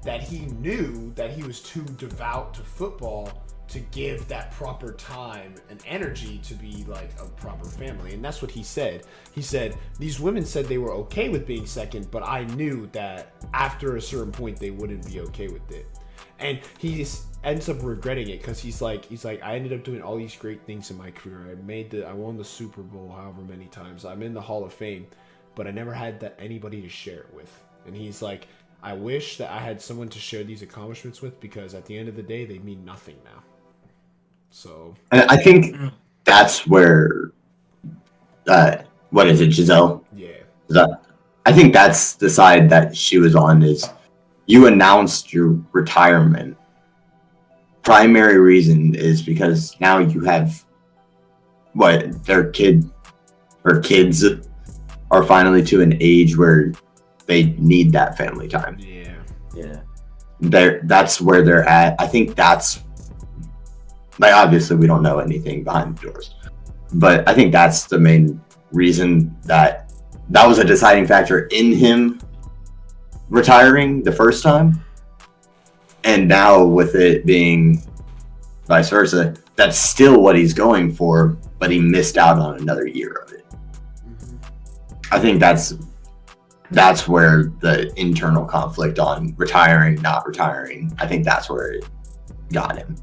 that he knew that he was too devout to football to give that proper time and energy to be like a proper family. And that's what he said. He said, these women said they were okay with being second, but I knew that after a certain point they wouldn't be okay with it. And he just ends up regretting it because he's like, I ended up doing all these great things in my career. I won the Super Bowl however many times. I'm in the Hall of Fame, but I never had anybody to share it with. And he's like, I wish that I had someone to share these accomplishments with, because at the end of the day, they mean nothing now. So, and I think that's where, what is it, Giselle? Yeah. I think that's the side that she was on, is you announced your retirement. Primary reason is because now you have her kids are finally to an age where they need that family time. Yeah. That's where they're at. I think that's, like, obviously we don't know anything behind the doors, but I think that's the main reason that was a deciding factor in him retiring the first time. And now with it being vice versa, that's still what he's going for, but he missed out on another year of it. Mm-hmm. I think that's where the internal conflict on retiring, not retiring, I think that's where it got him.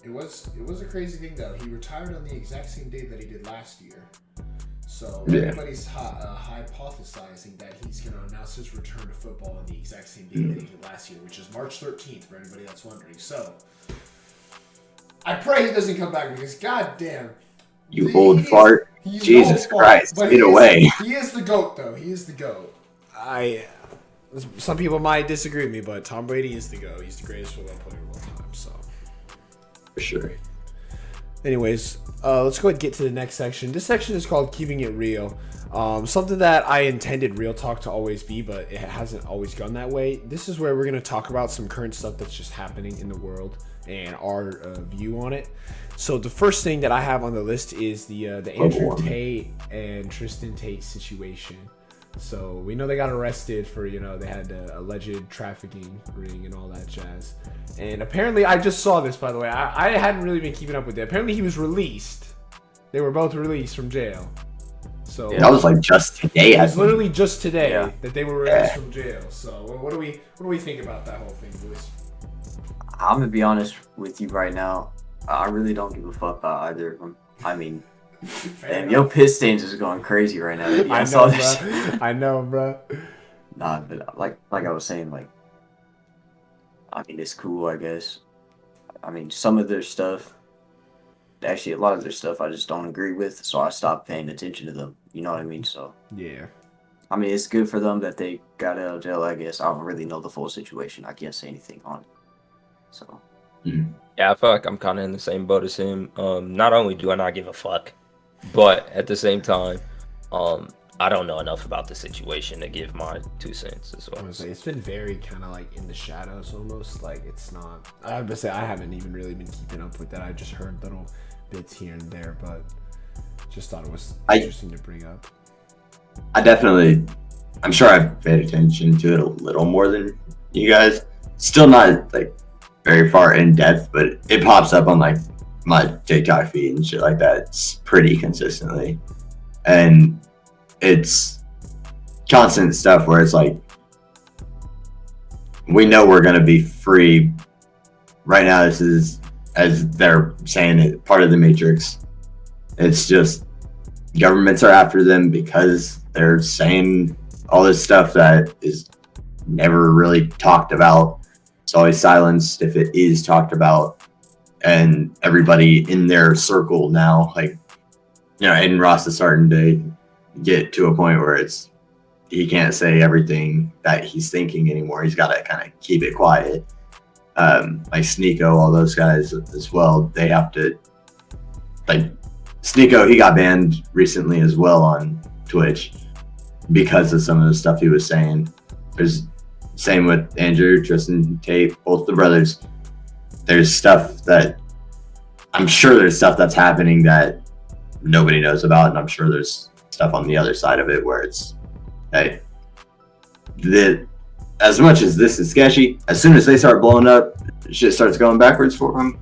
It was a crazy thing though. He retired on the exact same day that he did last year. So everybody's hypothesizing that he's going to announce his return to football on the exact same day that he did last year, which is March 13th for anybody that's wondering. So I pray he doesn't come back, because goddamn, you old fart. Jesus Christ, get away. He is the GOAT though. He is the GOAT. Some people might disagree with me, but Tom Brady is the GOAT. He's the greatest football player of all time. So for sure. Anyways, let's go ahead and get to the next section. This section is called Keeping It Real. Something that I intended Real Talk to always be, but it hasn't always gone that way. This is where we're going to talk about some current stuff that's just happening in the world and our view on it. So the first thing that I have on the list is the Andrew Tate and Tristan Tate situation. So we know they got arrested for, they had alleged trafficking ring and all that jazz. And apparently, I just saw this, by the way. I hadn't really been keeping up with it. Apparently, he was released. They were both released from jail. So that was like just today. It was literally just today that they were released from jail. So what do we think about that whole thing, boys? I'm gonna be honest with you right now. I really don't give a fuck about either of them. I mean, damn, your piss stains is going crazy right now. I know, bro. Nah, but like I was saying, like, I mean, it's cool, I guess. I mean, some of their stuff, actually, a lot of their stuff, I just don't agree with, so I stopped paying attention to them. You know what I mean? So yeah. I mean, it's good for them that they got out of jail, I guess. I don't really know the full situation. I can't say anything on it. So. Yeah, I feel like I'm kind of in the same boat as him. Not only do I not give a fuck, but at the same time, I don't know enough about the situation to give my 2 cents as well. Honestly, it's been very kind of like in the shadows almost. Like, it's not. I have to say, I haven't even really been keeping up with that. I just heard little bits here and there, but just thought it was interesting to bring up. I'm sure I've paid attention to it a little more than you guys. Still not like very far in depth, but it pops up on like my TikTok feed and shit like that pretty consistently. And it's constant stuff where it's like, we know we're going to be free. Right now, this is, as they're saying it, part of the Matrix. It's just governments are after them because they're saying all this stuff that is never really talked about. It's always silenced if it is talked about. And everybody in their circle now, like, Aiden Ross is starting to get to a point where he can't say everything that he's thinking anymore. He's got to kind of keep it quiet. Like Sneeko, all those guys as well, they have to, like, Sneeko, he got banned recently as well on Twitch because of some of the stuff he was saying. There's same with Andrew, Tristan Tate, both the brothers. There's stuff that I'm sure there's stuff that's happening that nobody knows about, and I'm sure there's stuff on the other side of it where it's, hey, as much as this is sketchy, as soon as they start blowing up, shit starts going backwards for them.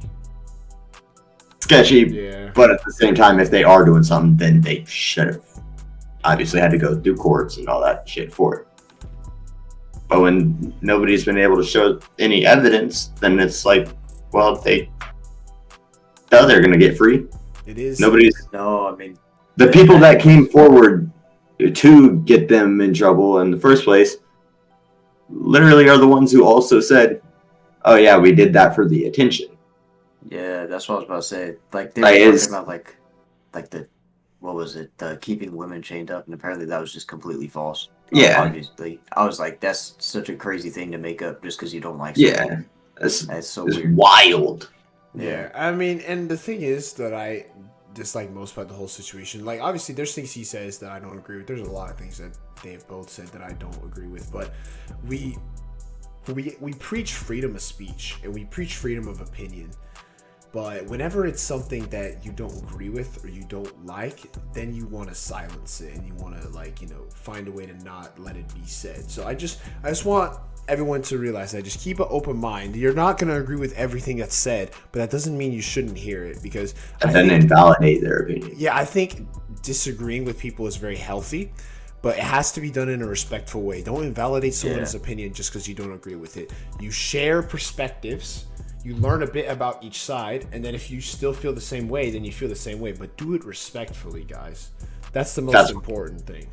Sketchy, Yeah. but at the same time, if they are doing something, then they should have obviously had to go through courts and all that shit for it. But when nobody's been able to show any evidence, then it's like, well, they're gonna get free. It is. No, I mean, The people that came forward to get them in trouble in the first place literally are the ones who also said, oh yeah, we did that for the attention. yeah, that's what I was about to say. Like they Like, were it's- talking about like the what was it? The keeping women chained up, and apparently that was just completely false. Yeah. Obviously, I was like, that's such a crazy thing to make up just because you don't like. Yeah, something. that's That's so it's weird. wild. Yeah, I mean, and the thing is that I dislike most about the whole situation. Like, obviously, there's things he says that I don't agree with. There's a lot of things that they have both said that I don't agree with. But we preach freedom of speech and we preach freedom of opinion. But whenever it's something that you don't agree with or you don't like, then you want to silence it and you want to, like, you know, find a way to not let it be said. So I just want everyone to realize that. Just keep an open mind. You're not going to agree with everything that's said, but that doesn't mean you shouldn't hear it, because And then invalidate their opinion. yeah, I think disagreeing with people is very healthy, but it has to be done in a respectful way. Don't invalidate someone's opinion just because you don't agree with it. You share perspectives, you learn a bit about each side, and then if you still feel the same way, then you feel the same way. But do it respectfully, guys. That's the most important thing.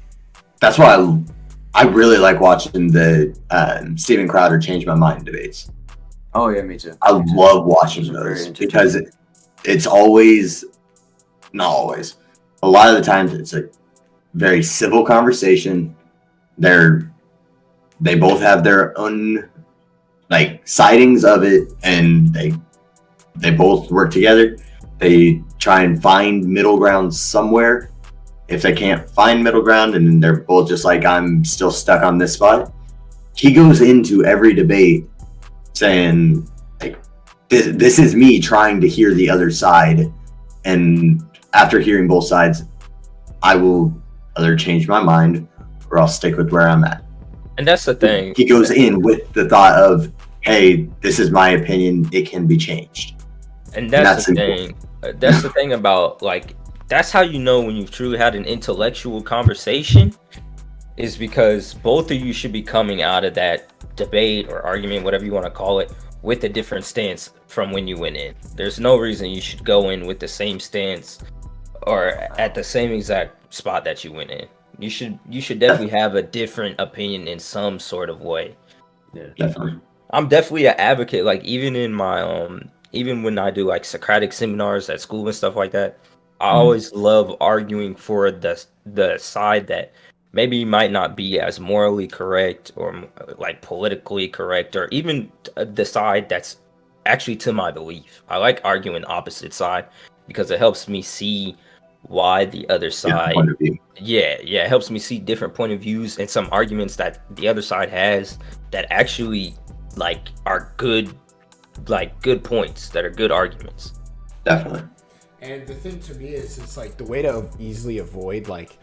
That's why I really like watching the Steven Crowder Change My Mind debates. Oh yeah, me too. I love watching Those are very those entertaining. because it's always, not always, a lot of the times it's a very civil conversation. They both have their own like sightings of it, and they both work together. They try and find middle ground somewhere. If they can't find middle ground and they're both just like, I'm still stuck on this spot, he goes into every debate saying, like, this is me trying to hear the other side, and after hearing both sides, I will either change my mind or I'll stick with where I'm at. And that's the thing. He goes in with the thought of, hey, this is my opinion, it can be changed. And that's the important. thing. That's the thing about, like, that's how you know when you've truly had an intellectual conversation, is because both of you should be coming out of that debate or argument, whatever you want to call it, with a different stance from when you went in. There's no reason you should go in with the same stance or at the same exact spot that you went in. You should definitely have a different opinion in some sort of way. Yeah. Definitely. I'm definitely an advocate. Like, even in my even when I do like Socratic seminars at school and stuff like that, I always love arguing for the side that maybe might not be as morally correct or like politically correct, or even the side that's actually to my belief. I like arguing opposite side because it helps me see why the other side Point of view. it helps me see different point of views and some arguments that the other side has that actually like are good, like good points, that are good arguments. Definitely. And the thing to me is, it's like the way to easily avoid like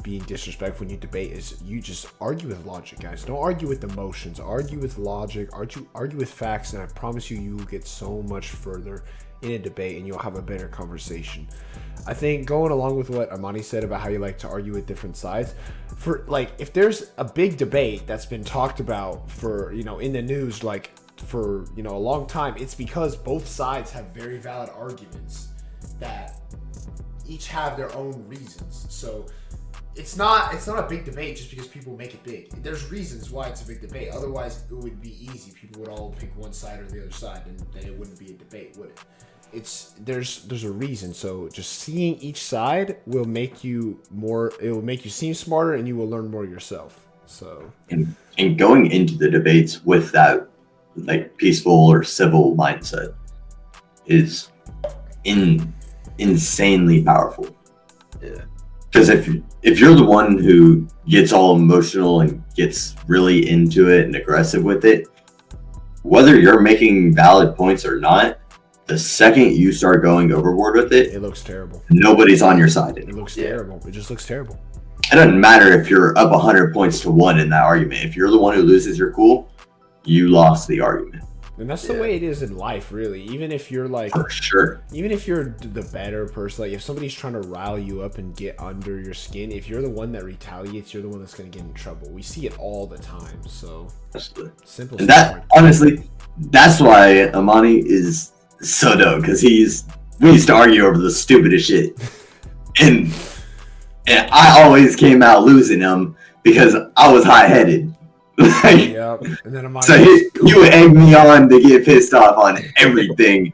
being disrespectful when you debate is you just argue with logic, guys. Don't argue with emotions. Argue with logic. Argue with facts, and I promise you will get so much further in a debate, and you'll have a better conversation. I think going along with what Amani said about how you like to argue with different sides, for like if there's a big debate that's been talked about for, you know, in the news, like for, you know, a long time, it's because both sides have very valid arguments that each have their own reasons. So it's not a big debate just because people make it big. There's reasons why it's a big debate. Otherwise it would be easy. People would all pick one side or the other side, and then it wouldn't be a debate, would it? There's a reason. So just seeing each side will make you seem smarter, and you will learn more yourself. So And going into the debates with that like peaceful or civil mindset is insanely powerful. Yeah. Because if you're the one who gets all emotional and gets really into it and aggressive with it, whether you're making valid points or not, the second you start going overboard with it, it looks terrible. nobody's on your side It anymore. looks terrible. It just looks terrible. it doesn't matter if you're up 100 points to 1 in that argument. If you're the one who loses your cool, you lost the argument. And that's the way it is in life, really. Even if you're like, For sure. even if you're the better person, like if somebody's trying to rile you up and get under your skin, if you're the one that retaliates, you're the one that's going to get in trouble. We see it all the time. So simple. And that, honestly, that's why Amani is so dope, because we used to argue over the stupidest shit. And I always came out losing him because I was high-headed. Like, yep. And then Amani so he would egg me on to get pissed off on everything.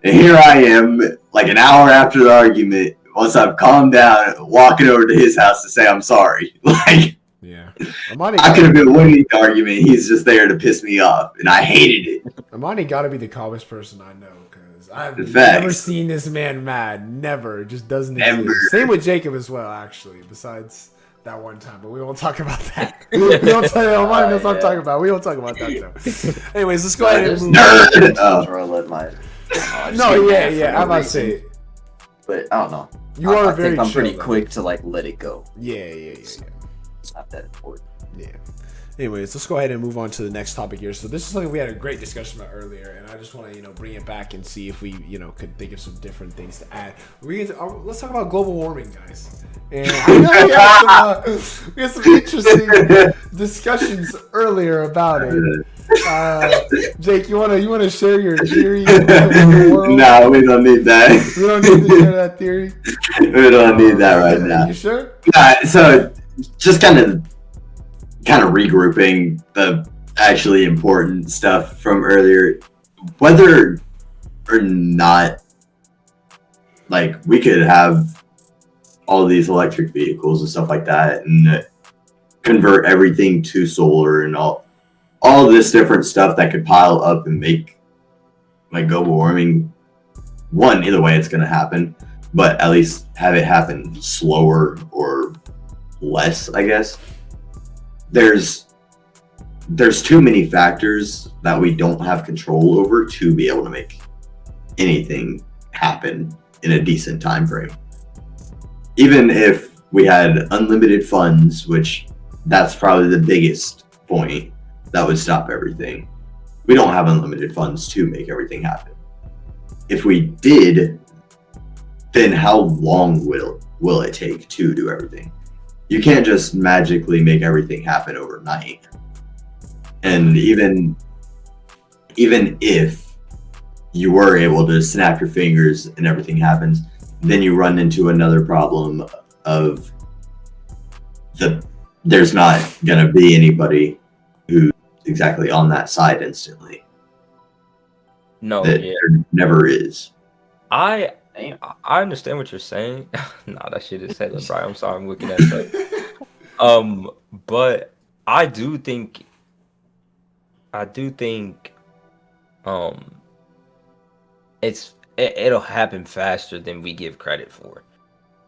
And here I am, like an hour after the argument, once I've calmed down, walking over to his house to say I'm sorry. Like, yeah. I could have been winning the argument. He's just there to piss me off, and I hated it. Amani got to be the calmest person I know, because I've Facts. never seen this man mad. Never. It just doesn't Never. exist. Same with Jacob as well, actually, besides that one time, but we won't talk about that. We don't tell you Amani knows what I'm talking about. We don't talk about that, though. Anyways, let's go ahead and move Nerd. Where I let my No, yeah, I'm about to say it. but I don't know. You are I very think I'm chill, pretty though. quick to like let it go. Yeah. It's not that important. Yeah. Anyways, let's go ahead and move on to the next topic here. So this is something we had a great discussion about earlier, and I just want to, bring it back and see if we, could think of some different things to add. Let's talk about global warming, guys. And I know we had some interesting discussions earlier about it. Jake, you wanna share your theory? No, we don't need that. We don't need to share that theory. We don't need that right now. You sure? So just kind of regrouping the actually important stuff from earlier, whether or not, like, we could have all these electric vehicles and stuff like that and convert everything to solar and all this different stuff that could pile up and make like global warming. One, either way it's going to happen, but at least have it happen slower or less, I guess. There's too many factors that we don't have control over to be able to make anything happen in a decent time frame. Even if we had unlimited funds, which that's probably the biggest point that would stop everything. We don't have unlimited funds to make everything happen. If we did, then how long will it take to do everything? You can't just magically make everything happen overnight. And even if you were able to snap your fingers and everything happens, then you run into another problem of there's not going to be anybody who's exactly on that side instantly. No, There never is. I understand what you're saying. Nah, that shit is hella, bro. I'm sorry, I'm looking at it. But I do think it'll happen faster than we give credit for.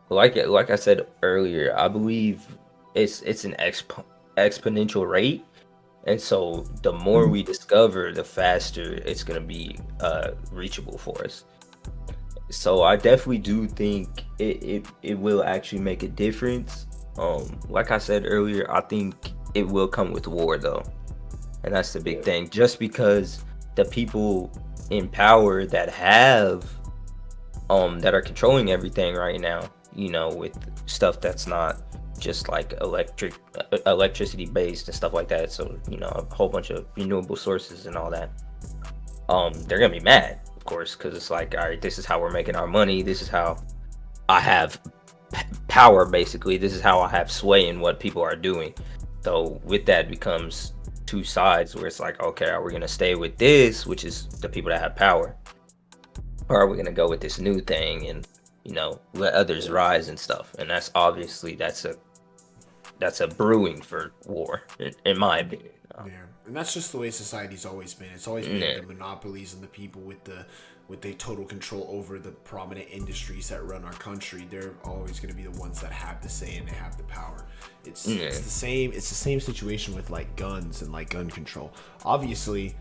Like I said earlier, I believe it's an exponential rate, and so the more we discover, the faster it's gonna be reachable for us. So I definitely do think it will actually make a difference. Like I said earlier, I think it will come with war though, and that's the big thing. Just because the people in power that are controlling everything right now, with stuff that's not just like electricity based and stuff like that. So a whole bunch of renewable sources and all that. They're gonna be mad, of course, because it's like, all right, this is how we're making our money. This is how I have power, basically. This is how I have sway in what people are doing. So with that becomes two sides where it's like, okay, are we gonna stay with this, which is the people that have power, or are we gonna go with this new thing and let others rise and stuff? And that's obviously that's a brewing for war, in my opinion. Yeah, and that's just the way society's always been. It's always been the monopolies and the people with the total control over the prominent industries that run our country. They're always going to be the ones that have the say and they have the power. It's the same situation with like guns and like gun control. Obviously,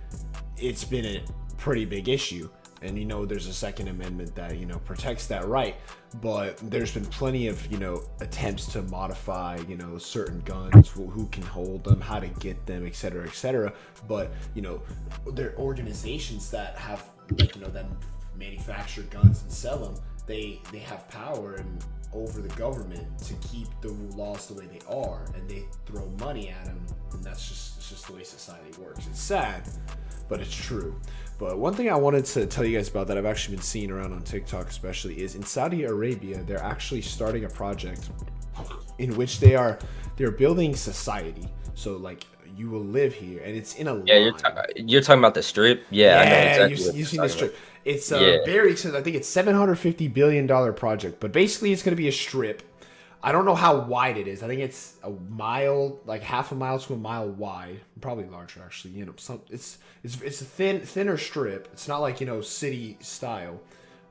it's been a pretty big issue, And there's a Second Amendment that protects that right, but there's been plenty of attempts to modify certain guns, who can hold them, how to get them, etc., etc. But there are organizations that have that manufacture guns and sell them. They have power and over the government to keep the laws the way they are, and they throw money at them, and it's just the way society works. It's sad, but it's true. But one thing I wanted to tell you guys about that I've actually been seeing around on TikTok especially is in Saudi Arabia, they're actually starting a project in which they're building society. So like you will live here, and it's in a line. You're talking about the strip. Yeah, I know exactly. You've seen the strip. It's very expensive. I think it's $750 billion project, but basically it's going to be a strip. I don't know how wide it is. I think it's a mile, like half a mile to a mile wide, probably larger actually. It's a thinner strip. It's not like city style,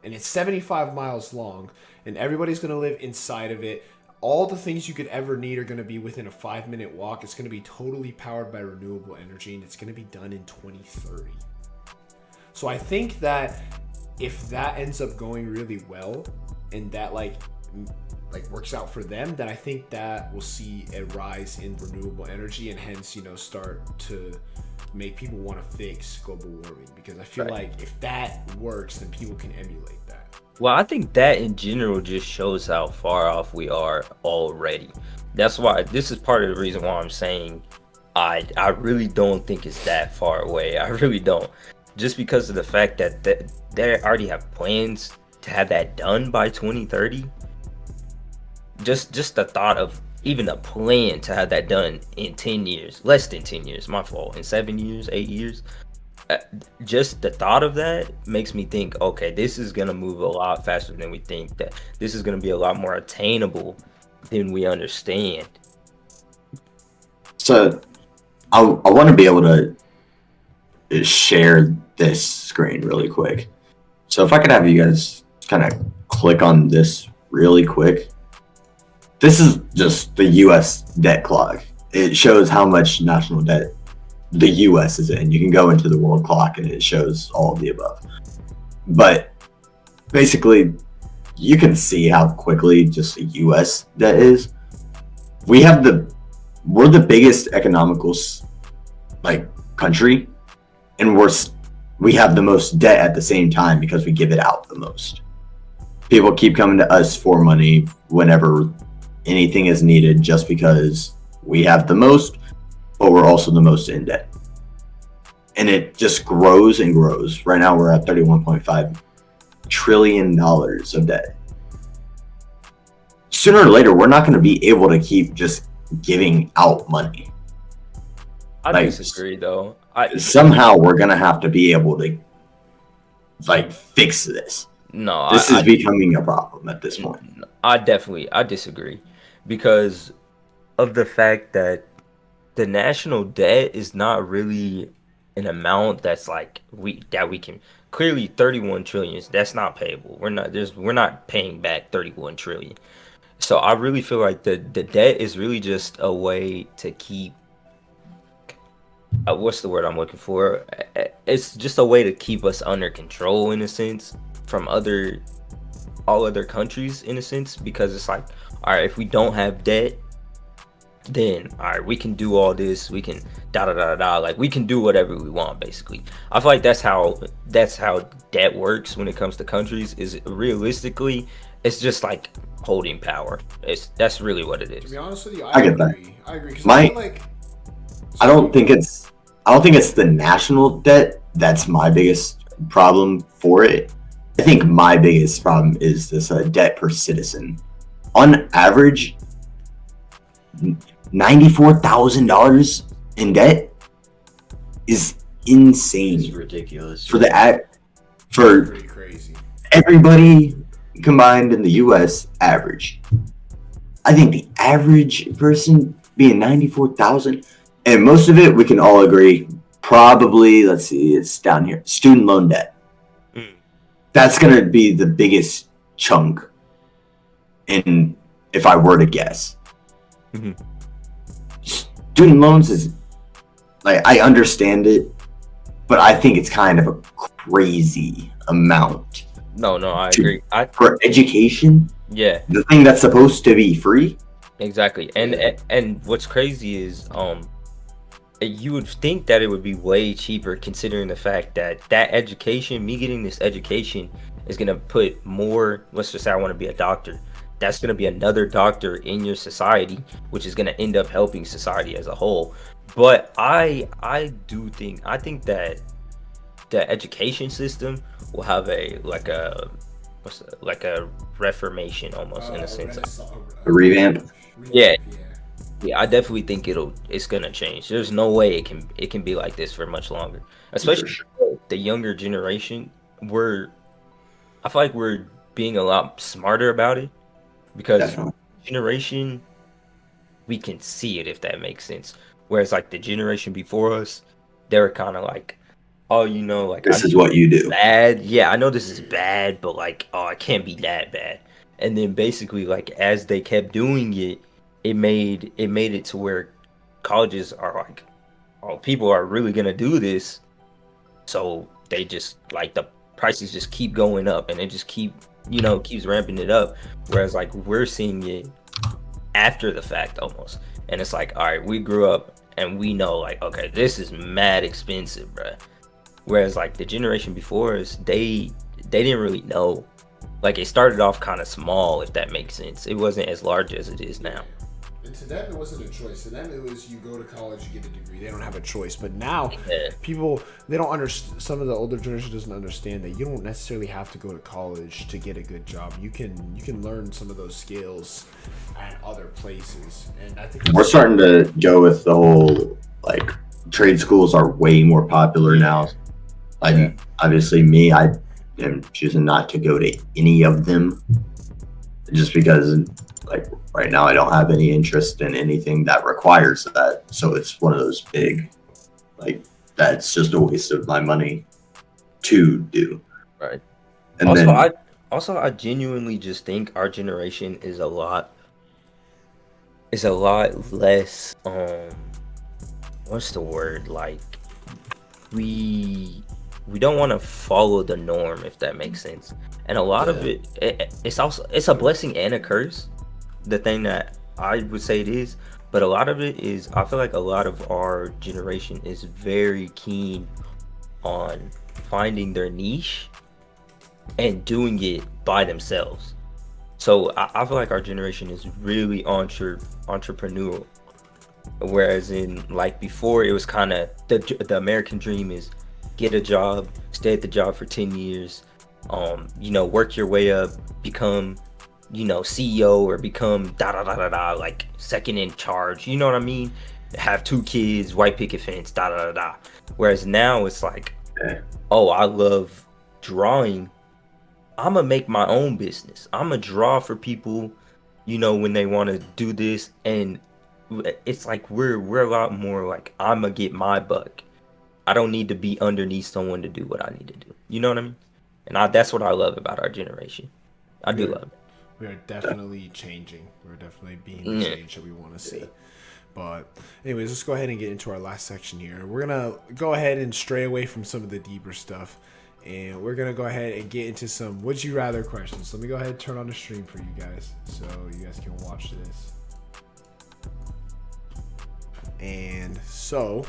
and it's 75 miles long, and everybody's going to live inside of it. All the things you could ever need are going to be within a 5-minute walk. It's going to be totally powered by renewable energy, and it's going to be done in 2030. So I think that if that ends up going really well, and that like works out for them, then I think that we'll see a rise in renewable energy, and hence start to make people want to fix global warming, because I feel like if that works, then people can emulate that. Well, I think that in general just shows how far off we are already. That's why this is part of the reason why I'm saying I really don't think it's that far away. I really don't. Just because of the fact that they already have plans to have that done by 2030. Just the thought of even a plan to have that done in 10 years, less than 10 years, my fault, in 7 years, 8 years. Just the thought of that makes me think, okay, this is going to move a lot faster than we think, that this is going to be a lot more attainable than we understand. So I want to be able to share this screen really quick. So if I could have you guys kind of click on this really quick. This is just the U.S. debt clock. It shows how much national debt the U.S. is in. You can go into the world clock and it shows all of the above. But basically, you can see how quickly just the U.S. debt is. We're the biggest economical country, and we have the most debt at the same time because we give it out the most. People keep coming to us for money whenever anything is needed, just because we have the most, but we're also the most in debt. And it just grows and grows. Right now we're at $31.5 trillion of debt. Sooner or later, we're not going to be able to keep just giving out money. I disagree though. Somehow we're going to have to be able to fix this. No, this is becoming a problem at this point. I disagree, because of the fact that the national debt is not really an amount that's we can clearly 31 trillion. That's not payable. We're not paying back 31 trillion. So I really feel like the debt is really just a way to keep. What's the word I'm looking for? It's just a way to keep us under control in a sense from all other countries in a sense, because it's like, all right, if we don't have debt, then all right, we can do all this, we can we can do whatever we want basically. I feel like that's how debt works when it comes to countries. Is realistically, it's just like holding power. That's really what it is. To be honest with you, I get that. I agree, because I feel like I don't think it's the national debt that's my biggest problem for it. I think my biggest problem is this debt per citizen. On average, $94,000 in debt is insane. It's ridiculous. For pretty crazy. Everybody combined in the U.S. average. I think the average person being 94,000, and most of it we can all agree probably. Let's see, it's down here. Student loan debt. That's going to be the biggest chunk, if I were to guess. Mm-hmm. Student loans is, I understand it, but I think it's kind of a crazy amount No, I To- agree. for education. Yeah, The thing that's supposed to be free. exactly. And what's crazy is you would think that it would be way cheaper considering the fact that education, me getting this education, is gonna put more. Let's just say I want to be a doctor. That's gonna be another doctor in your society, which is gonna end up helping society as a whole. But I think that the education system will have like a reformation almost in a sense. A revamp. Yeah. Yeah, I definitely think it's gonna change. There's no way it can be like this for much longer. Especially the younger generation. I feel like we're being a lot smarter about it because Definitely. generation we can see it, if that makes sense. Whereas like the generation before us, they were kind of like, oh, like This is what you do. bad. Yeah, I know this is bad, but like, oh, it can't be that bad. And then basically, like, as they kept doing it, it made it to where colleges are like, oh, people are really gonna do this, so they just like the prices just keep going up, and it just keeps ramping it up. Whereas like we're seeing it after the fact almost, and it's like, all right, we grew up and we know like, okay, this is mad expensive, bruh. Whereas like the generation before us, they didn't really know. Like it started off kind of small, if that makes sense. It wasn't as large as it is now. And to them, it wasn't a choice. To them, it was you go to college, you get a degree. They don't have a choice. But now, people, they don't understand. Some of the older generation doesn't understand that you don't necessarily have to go to college to get a good job. You can learn some of those skills at other places. And I think We're starting to go with the whole like trade schools are way more popular now. Like obviously, me, I am choosing not to go to any of them, just because like right now I don't have any interest in anything that requires that. So it's one of those big, like that's just a waste of my money to do. Right. And also, then I genuinely just think our generation is a lot less what's the word, like we don't want to follow the norm, if that makes sense. And a lot of it's a blessing and a curse, the thing that I would say it is. But a lot of it is, I feel like a lot of our generation is very keen on finding their niche and doing it by themselves. So I feel like our generation is really entrepreneurial. Whereas in like before, it was kind of the American dream is get a job, stay at the job for 10 years, work your way up, become, CEO, or become like second in charge. You know what I mean? Have 2 kids, white picket fence, Whereas now it's like, oh, I love drawing. I'm gonna make my own business. I'm gonna draw for people, when they want to do this. And it's like we're a lot more like, I'm gonna get my buck. I don't need to be underneath someone to do what I need to do. You know what I mean? And that's what I love about our generation. I do love it. We are definitely changing. We're definitely being the change that we want to see. But anyways, let's go ahead and get into our last section here. We're going to go ahead and stray away from some of the deeper stuff. And we're going to go ahead and get into some would you rather questions. Let me go ahead and turn on the stream for you guys so you guys can watch this. And so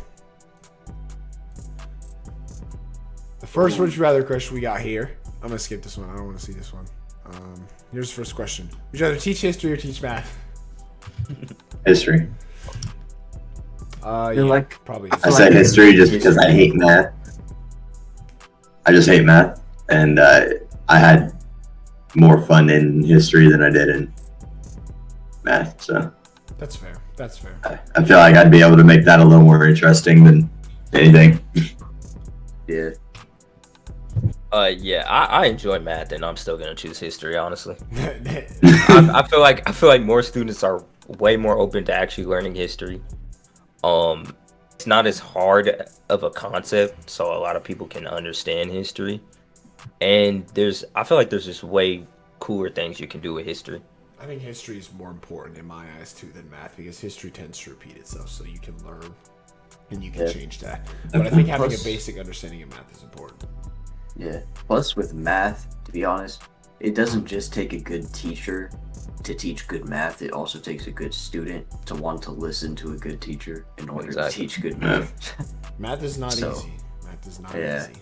the first would you rather question we got here. I'm going to skip this one. I don't want to see this one. Here's the first question. Would you rather teach history or teach math? history. Probably. I said history just because I hate math. I just hate math, and I had more fun in history than I did in math. So that's fair. I feel like I'd be able to make that a little more interesting than anything. Yeah. I enjoy math, and I'm still gonna choose history. Honestly, I feel like more students are way more open to actually learning history. It's not as hard of a concept, so a lot of people can understand history. And I feel like there's just way cooler things you can do with history. I think history is more important in my eyes too than math, because history tends to repeat itself, so you can learn and you can change that. But I think having a basic understanding of math is important. Yeah. Plus, with math, to be honest, it doesn't just take a good teacher to teach good math. It also takes a good student to want to listen to a good teacher in order Exactly. to teach good Yeah. math. Math is not So, easy. Math is not yeah. easy.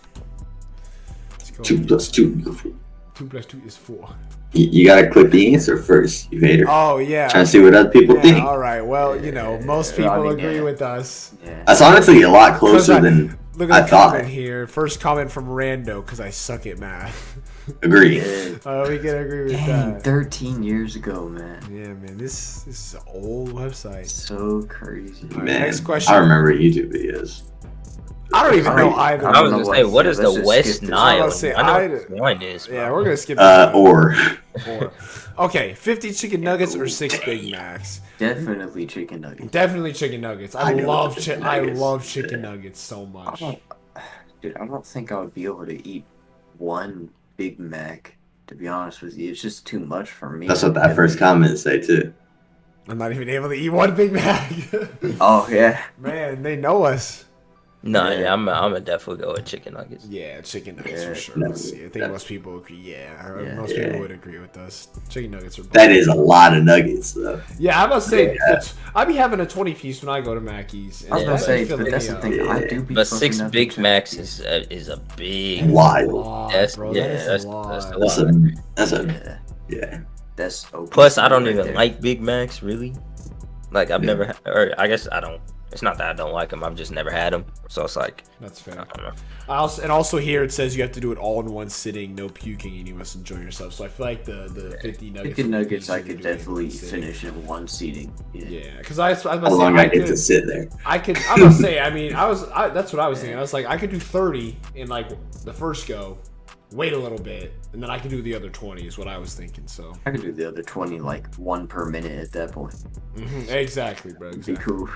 Let's go. 2 plus 2. 2 plus 2 is 4. You gotta click the answer first, you hater. Oh yeah. Trying to see what other people Yeah, think. all right. Well, you know, most Yeah, I people mean, agree yeah. with us. Yeah. That's honestly a lot 'Cause closer than Look I at the thought. comment here. First comment from Rando because I suck at math. Agree. Yeah. Oh, we can agree with Dang, that. 13 years ago, man. Yeah, man. This is an old website. So crazy. All right, Man, next question. I remember YouTube videos. I don't even know I either. I don't was know gonna what- say, what yeah, is let's the just West skip this. Nile? I was gonna say, I know I- what this one is. Yeah, bro. we're gonna skip this. Or Four. Okay, 50 chicken nuggets or 6 Big Macs. Definitely chicken nuggets. Definitely chicken nuggets. I know love the chicken. chicken I nuggets. love chicken nuggets so I much. don't, dude, I don't think I would be able to eat one Big Mac. To be honest with you, it's just too much for me. that's what that first comment say too. I'm not even able to eat one Big Mac. Oh yeah. Man, they know us. No, Yeah. yeah, I'm gonna definitely go with chicken nuggets. Yeah, chicken nuggets Yeah, for sure. no, Let's see. I think that- most people agree. Yeah, Yeah. most Yeah. people would agree with us. Chicken nuggets are. That is a lot of nuggets though. Yeah, I must say, Yeah. I be having a 20 piece when I go to Mackey's. I was Yeah. gonna say, Fill but me that's the up. thing. I do be But fucking 6 up Big the Macs chicken. is a big. That's Wild. a lot, That's bro. yeah, That is that's a lot. that's a That's lot. a Yeah, yeah. that's OP Plus, I don't right even there. like Big Macs really. Like I've Yeah. never, or I guess I don't. It's not that I don't like them. I've just never had them. So it's like That's I fair. don't know. Also here it says you have to do it all in one sitting, no puking, and you must enjoy yourself. So I feel like the 50 nuggets. Chicken would be nuggets, I easier to could do in one definitely sitting. finish in one seating. Yeah, because I was about How to say long I I get could. to sit there. I could. I'm gonna say. I mean, that's what I was thinking. I was like, I could do 30 in like the first go, wait a little bit, and then I could do the other 20. Is what I was thinking. So I could do the other 20, like one per minute at that point. exactly, bro. It'd be Exactly. cool.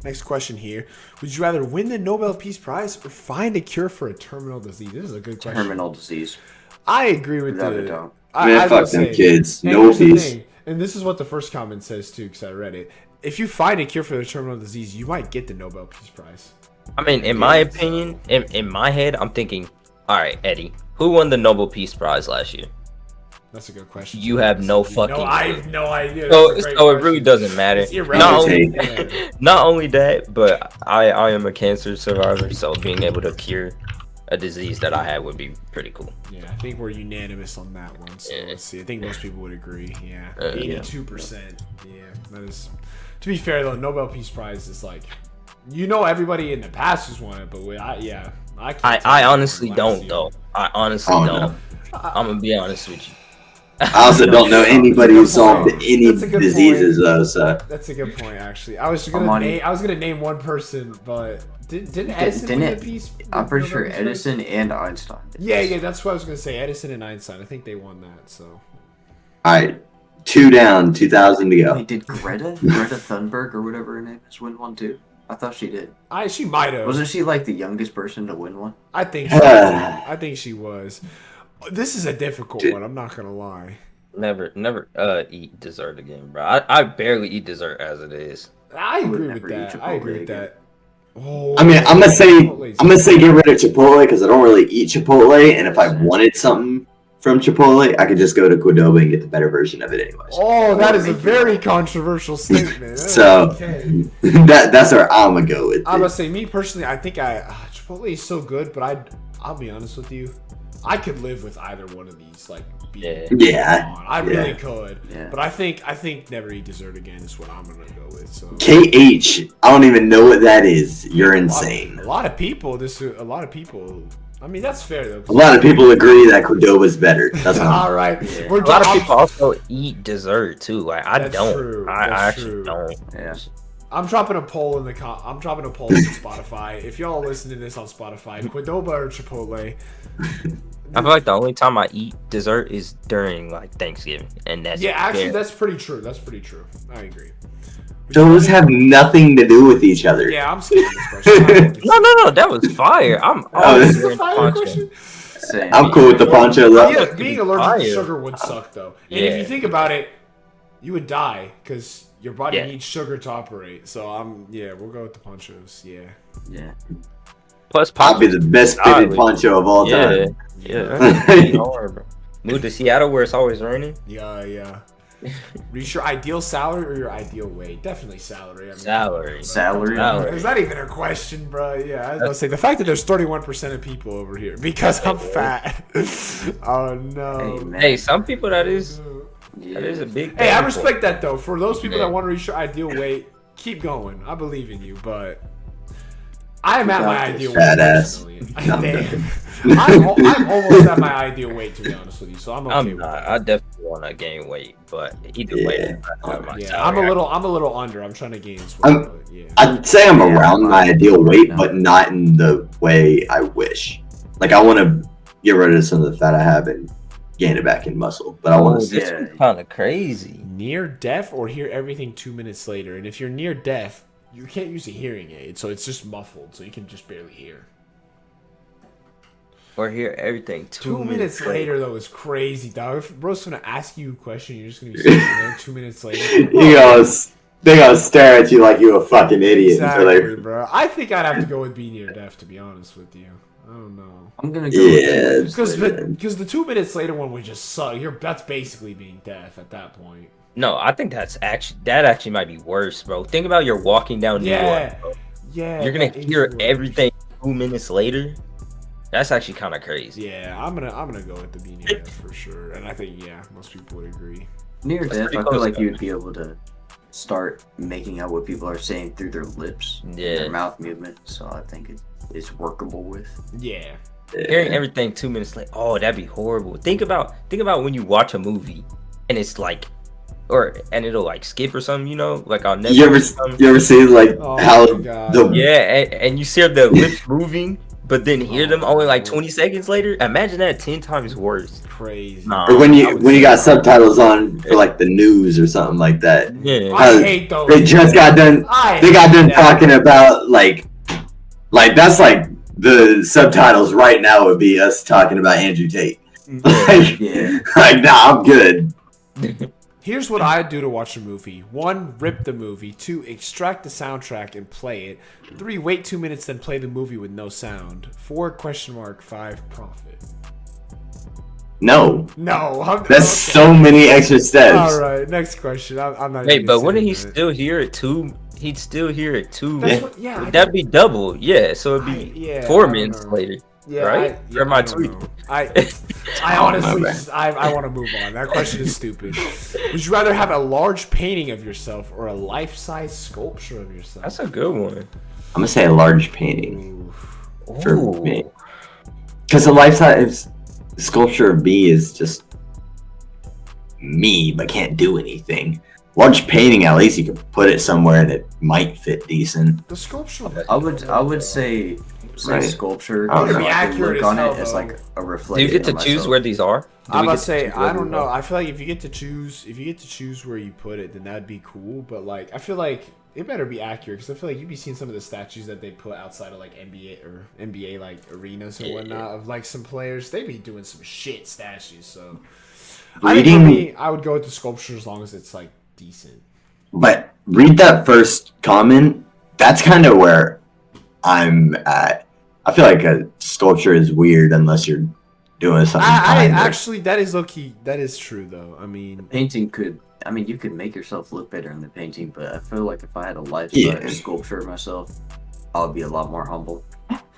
Next question here: would you rather win the Nobel Peace Prize or find a cure for a terminal disease? This is a good question. Terminal disease. I agree with Without a the. doubt. Man, I fuck will them say- kids. And No here's the peace. thing, and this is what the first comment says too, because I read it. If you find a cure for the terminal disease, you might get the Nobel Peace Prize. I mean, in my opinion, in my head, I'm thinking, all right, Eddie, who won the Nobel Peace Prize last year? That's a good question. You have no fucking No, I clue. have no idea. So, That's a great so it really question. doesn't matter. It's Not irrelevant. only, Yeah. not only that, but I am a cancer survivor, so being able to cure a disease that I had would be pretty cool. Yeah, I think we're unanimous on that one. So Yeah. let's see. I think most people would agree. Yeah, Yeah. 82%. Yeah, that is. To be fair though, Nobel Peace Prize is like, you know, everybody in the past has won it, but I can't tell I you honestly last don't year. though. I honestly Oh, don't. no. I'm gonna be honest with you. I also don't know anybody who That's a good solved point. any That's a good diseases though. So That's a good point, actually. I was Armani. gonna name one person, but didn't Edison Didn't win it- the Peace? I'm pretty Nobel sure Peace Prize? Edison and Einstein. Yeah, that's what I was gonna say. Edison and Einstein. I think they won that. So all right, 2 down, 2,000 to go. Wait, did Greta Thunberg or whatever her name is win one too? I thought she did. she might have. Wasn't she like the youngest person to win one? I think. She, I think she was. This is a difficult one. I'm not gonna lie. Never eat dessert again, bro. I barely eat dessert as it is. I would agree with never eat that. I agree Chipotle with again. that. Oh, I mean, I'm gonna Chipotle's- say get rid of Chipotle because I don't really eat Chipotle, and if I wanted something from Chipotle, I could just go to Qdoba and get the better version of it anyways. Oh, that is a Make you very wrong. controversial statement. So- Okay. That's where I'm gonna go with I'm gonna it. say me personally. I think Chipotle is so good, but I'll be honest with you. I could live with either one of these. Like, being Yeah. on. I Yeah. really could. Yeah. But I think never eat dessert again is what I'm gonna go with. So. KH, I don't even know what that is. You're insane. A lot of people. I mean, that's fair though. A lot of people agree that Qdoba's better. That's All not. right. Yeah. We're A lot of I'm- people also eat dessert too. Like I That's don't. true. I That's actually true. don't. Yeah. I'm dropping a poll in I'm dropping a poll on Spotify. If y'all listen to this on Spotify, Qdoba or Chipotle? I feel like the only time I eat dessert is during like Thanksgiving, and that's Yeah, actually, very- that's pretty true. That's pretty true. I agree. Those have nothing to do with each other. Yeah, I'm skipping this question. No, that was fire. I'm Oh, always This is a wearing fire poncho. question. Same. I'm cool with the poncho though. Yeah, being allergic fire. to sugar would suck though. And Yeah. if you think about it, you would die because your body Yeah. needs sugar to operate. So we'll go with the ponchos. Yeah. Yeah. Plus, I'll be the best fitted poncho of all time. Yeah, that's pretty hard, bro. Move to Seattle where it's always raining. Yeah. Reach your ideal salary or your ideal weight? Definitely salary. I mean, Salary. Is that even a question, bro? Yeah, I was gonna say the fact that there's 31% of people over here because I'm fat. Oh no. Hey, some people that is a big. Hey, I respect that though. For those people that want to reach your ideal weight, keep going. I believe in you, but I am at my ideal weight. Badass. Damn. I'm almost at my ideal weight, to be honest with you. So I'm okay with that. I definitely want to gain weight, but either way, I'm a little under. I'm trying to gain weight. I'd say I'm around my ideal weight, but not in the way I wish. Like I want to get rid of some of the fat I have and gain it back in muscle. But I want to. This is kind of crazy. Near deaf or hear everything 2 minutes later, and if you're near deaf, you can't use a hearing aid, so it's just muffled, so you can just barely hear. Or hear everything 2 minutes later, though, is crazy, dog. If bro's gonna ask you a question, you're just gonna be sitting there 2 minutes later. They gonna stare at you like you're a fucking idiot. Exactly, bro. I think I'd have to go with be near deaf, to be honest with you. I don't know. I'm gonna go because the 2 minutes later one would just suck. That's basically being deaf at that point. No, I think that actually might be worse, bro. Think about you're walking down New York, bro. Yeah. You're gonna hear everything 2 minutes later. That's actually kind of crazy. Yeah, I'm gonna go with the be near deaf for sure, and I think most people would agree. Near deaf, I feel like you would be able to start making out what people are saying through their lips, their mouth movement. So I think it's workable with. Yeah. Hearing everything 2 minutes later, that'd be horrible. Think about when you watch a movie and it's like, and it'll like skip or something, like on Netflix. You ever see like how and you see the lips moving, but then hear them only like 20 seconds later? Imagine that 10 times worse. Crazy. Or when you got subtitles on for like the news or something like that. Yeah. I hate those. They just got done. They got done talking about like that's like the subtitles right now would be us talking about Andrew Tate. Like nah, I'm good. Here's what I'd do to watch a movie. 1, rip the movie. 2, extract the soundtrack and play it. 3, wait 2 minutes, then play the movie with no sound. 4, ? 5, profit. No. That's so many extra steps. All right, next question. I'm not. Wait, but wouldn't he still hear it too? He'd still hear it too. Yeah. That'd be double. Yeah, so it'd be 4 minutes later. Yeah, right? For my tweet. I honestly, I want to move on. That question is stupid. Would you rather have a large painting of yourself or a life-size sculpture of yourself? That's a good one. I'm gonna say a large painting for me, because a life-size sculpture of me is just me, but can't do anything. Large painting, at least you can put it somewhere and it might fit decent. The sculpture. I would say sculpture. I be accurate look on hell, it as like a reflection. Do you get to choose where these are? I'm about to say, I don't know. I feel like if you get to choose where you put it, then that'd be cool. But like, I feel like it better be accurate because I feel like you'd be seeing some of the statues that they put outside of like NBA like arenas and whatnot of like some players. They be doing some shit statues. So I think for me, I would go with the sculpture as long as it's like decent. But read that first comment. That's kind of where I'm at. I feel like a sculpture is weird unless you're doing something. Actually, that is low key. That is true, though. I mean, painting you could make yourself look better in the painting, but I feel like if I had a life-size sculpture of myself, I would be a lot more humble.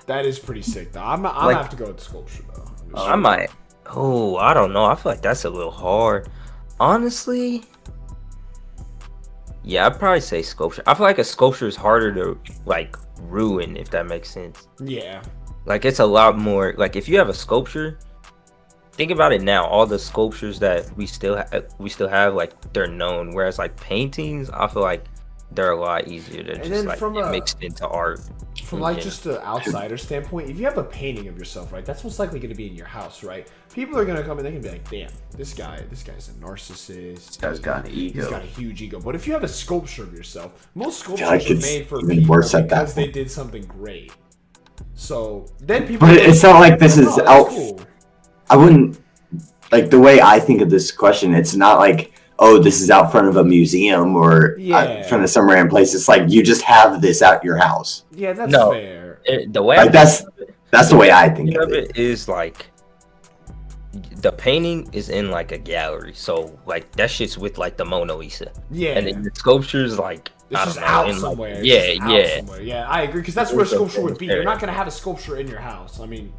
That is pretty sick, though. I'm gonna have to go with sculpture, though. I might. Oh, I don't know. I feel like that's a little hard. Honestly, yeah, I'd probably say sculpture. I feel like a sculpture is harder to like ruin, if that makes sense. Yeah. Like it's a lot more. Like if you have a sculpture, think about it now. All the sculptures that we still have, like they're known. Whereas like paintings, I feel like they're a lot easier to just like get mixed into art. From like just an outsider standpoint, if you have a painting of yourself, right, that's most likely going to be in your house, right? People are going to come and they can be like, damn, this guy's a narcissist. This guy's got an ego. He's got a huge ego. But if you have a sculpture of yourself, most sculptures are made for people because they did something great. So then people. But it's not like this is out. Cool. I wouldn't like the way I think of this question. It's not like, oh, this is out front of a museum or Yeah. front of some random place. It's like you just have this at your house. Yeah, that's No. fair. The way Like that's the way I think of of it. it is like the painting is in like a gallery, so like that shit's with like the Mona Lisa, Yeah. and then the sculpture's like It's I just don't know, out in, like, somewhere. It's yeah, just out yeah. somewhere. Yeah, I agree because that's where sculpture would be. You're not gonna have a sculpture in your house. I mean,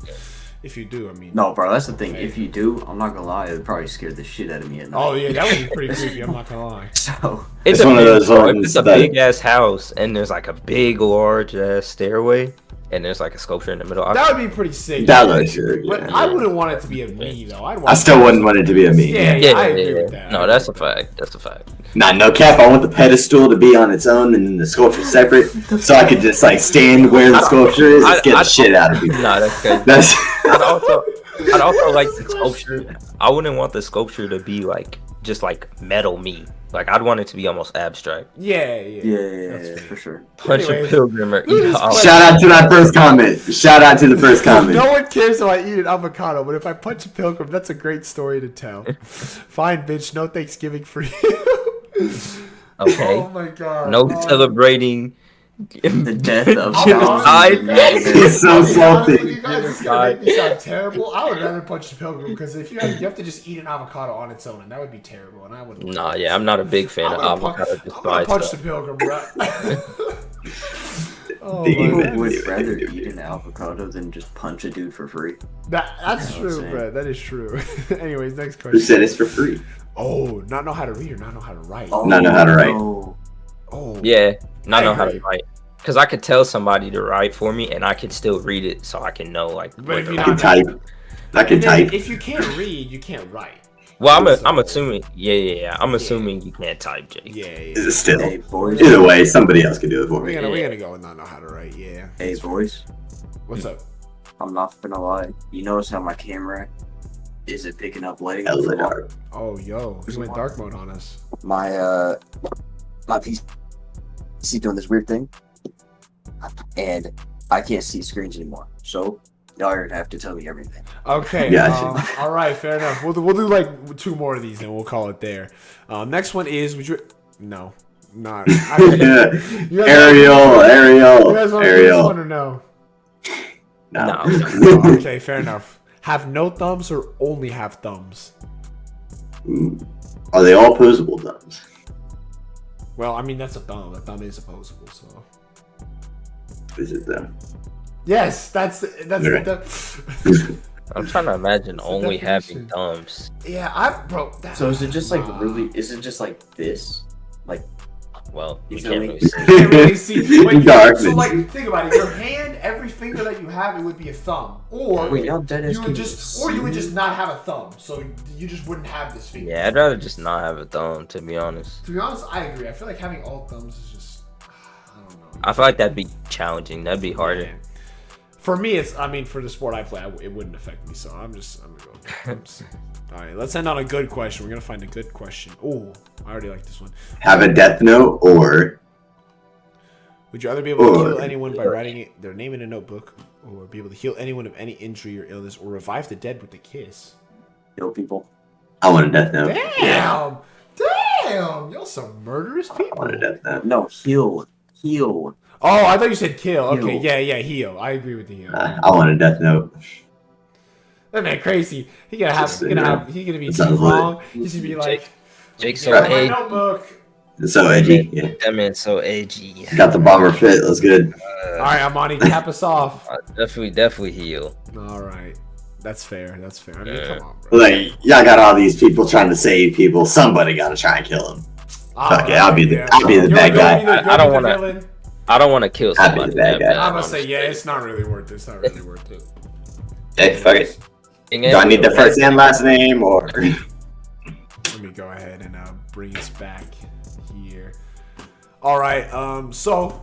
if you do, I mean. No, bro, that's the thing. If you do, I'm not gonna lie, it would probably scare the shit out of me at night. Oh yeah, that would be pretty creepy. I'm not gonna lie. So It's one of those if ones it's a that- big ass house and there's like a big large ass stairway and there's like a sculpture in the middle. That would be pretty sick. That looks good. But Yeah. I wouldn't want it to be of me though. I'd want I still wouldn't want it to be a me. Yeah, I agree with that. No, that's a fact. That's a fact. Nah, no cap. I want the pedestal to be on its own and then the sculpture separate, so I could just like stand where the sculpture is and get the shit out of people. No, that's crazy. That's I'd also like the sculpture. I wouldn't want the sculpture to be like just like metal me. Like I'd want it to be almost abstract. Yeah. yeah, for sure. Punch Anyways, a pilgrim or look at eat this a question. shout out to that first comment. Shout out to the first comment. No one cares if I eat an avocado, but if I punch a pilgrim, that's a great story to tell. Fine, bitch. No Thanksgiving for you. Okay. Oh my god. No celebrating. The death of Oh, John. He's so salty. You guys is gonna make me sound terrible. I would rather punch the pilgrim because if you have to just eat an avocado on its own, and that would be terrible. And I would. Nah, yeah, I'm not a big fan of avocado. I'm gonna punch the pilgrim, bro. Oh, People man. would rather eat an avocado than just punch a dude for free. That's You know what I'm true, saying? bro. That is true. Anyways, next Who question. said it's for free? Oh, not know how to read or not know how to write. Not know how to write. no. Oh. Yeah, not I know how to agree. write. Because I could tell somebody to write for me, and I could still read it, so I can know like. But what if to you I write. can type. I can And then type. if you can't read, you can't write. Well, I'm So- assuming. Yeah. I'm assuming you can't type, Jake. Yeah. Still, Hey, boys. either way, somebody else can do it for me. We're gonna go and not know how to write. Yeah. Hey, boys. What's up? I'm not gonna lie. You notice how my camera isn't picking up lighting? Hella dark. Oh, yo, he went dark mode on us. My PC doing this weird thing, and I can't see screens anymore. So y'all are gonna have to tell me everything. Okay. Gotcha. All right. Fair enough. We'll do like 2 more of these, and we'll call it there. Next one is would you? No, not. You guys Ariel, You guys want to do this one Ariel. or no? No. Oh, okay. Fair enough. Have no thumbs or only have thumbs? Are they all posable thumbs? Well, I mean that's a thumb. A thumb is opposable, so. Is it though? Yes, that's Right. I'm trying to imagine the only definition. having thumbs. Yeah, bro. So is it just like Nah. really? Is it just like this? Like Well, You you feel can't me? really see. Can't really see. Wait, Darkness. so like, think about it. Your hand, every finger that you have, it would be a thumb, or wait, y'all dead ass you would just, or you would just not have a thumb, so you just wouldn't have this finger. Yeah, I'd rather just not have a thumb, to be honest. To be honest, I agree. I feel like having all thumbs is just, I don't know. I feel like that'd be challenging. That'd be harder. Yeah. For me, it's. I mean, for the sport I play, it wouldn't affect me. So I'm gonna go with thumbs. All right, let's end on a good question. We're gonna find a good question. Oh, I already like this one. Have a death note or Would you rather be able to Or- kill anyone by writing their name in a notebook, or be able to heal anyone of any injury or illness, or revive the dead with a kiss? kill people. I want a death note. Damn! Damn! Y'all some murderous I people. want a death note. No, heal. Oh, I thought you said kill. Okay, Heal. yeah, heal. I agree with the heal. I want a death note. That man crazy. He gonna be That too sounds lit. long. He's gonna be like, Jake's "Get so out my edgy. notebook." It's so edgy. Yeah. That man's so edgy. Got the bomber fit. That's good. All right, Amani, cap us off. Definitely heal. All right, that's fair. That's fair. I mean, Yeah. come on, bro. Like, y'all got all these people trying to save people. Somebody gotta try and kill them. Fuck it, I'll be the bad guy. I don't wanna- I don't want to kill I'd be somebody. the bad that guy. bad, I'm gonna say, yeah, honestly. it's not really worth it. It's not really worth it. Hey, fuck it. Thing Do is, I need the first and last name or? Let me go ahead and bring us back here. All right, so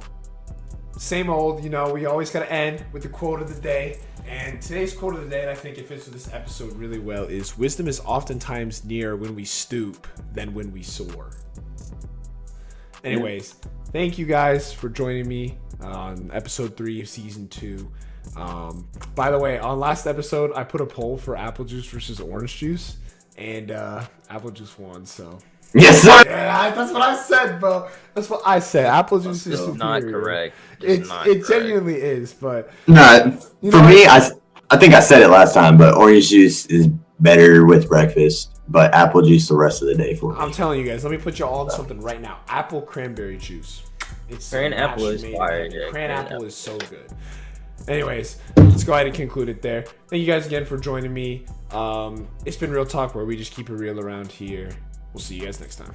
same old, we always gotta end with the quote of the day. And today's quote of the day, and I think it fits with this episode really well, is wisdom is oftentimes nearer when we stoop than when we soar. Anyways, thank you guys for joining me on episode 3 of season 2. By the way, on last episode, I put a poll for apple juice versus orange juice, and apple juice won, so Yes, sir. Yeah, that's what I said, bro. That's what I said. Apple juice is It's superior. not correct. It's not It correct. genuinely is, but No, you for know me, what? I think I said it last time, but orange juice is better with breakfast, but apple juice the rest of the day for me. I'm telling you guys, let me put you all on something right now. Apple cranberry juice. It's Cran a apple match is made in fire, heaven. yeah, Cran cran apple apple. is so good. Anyways, let's go ahead and conclude it there. Thank you guys again for joining me. It's been Real Talk, where we just keep it real around here. We'll see you guys next time.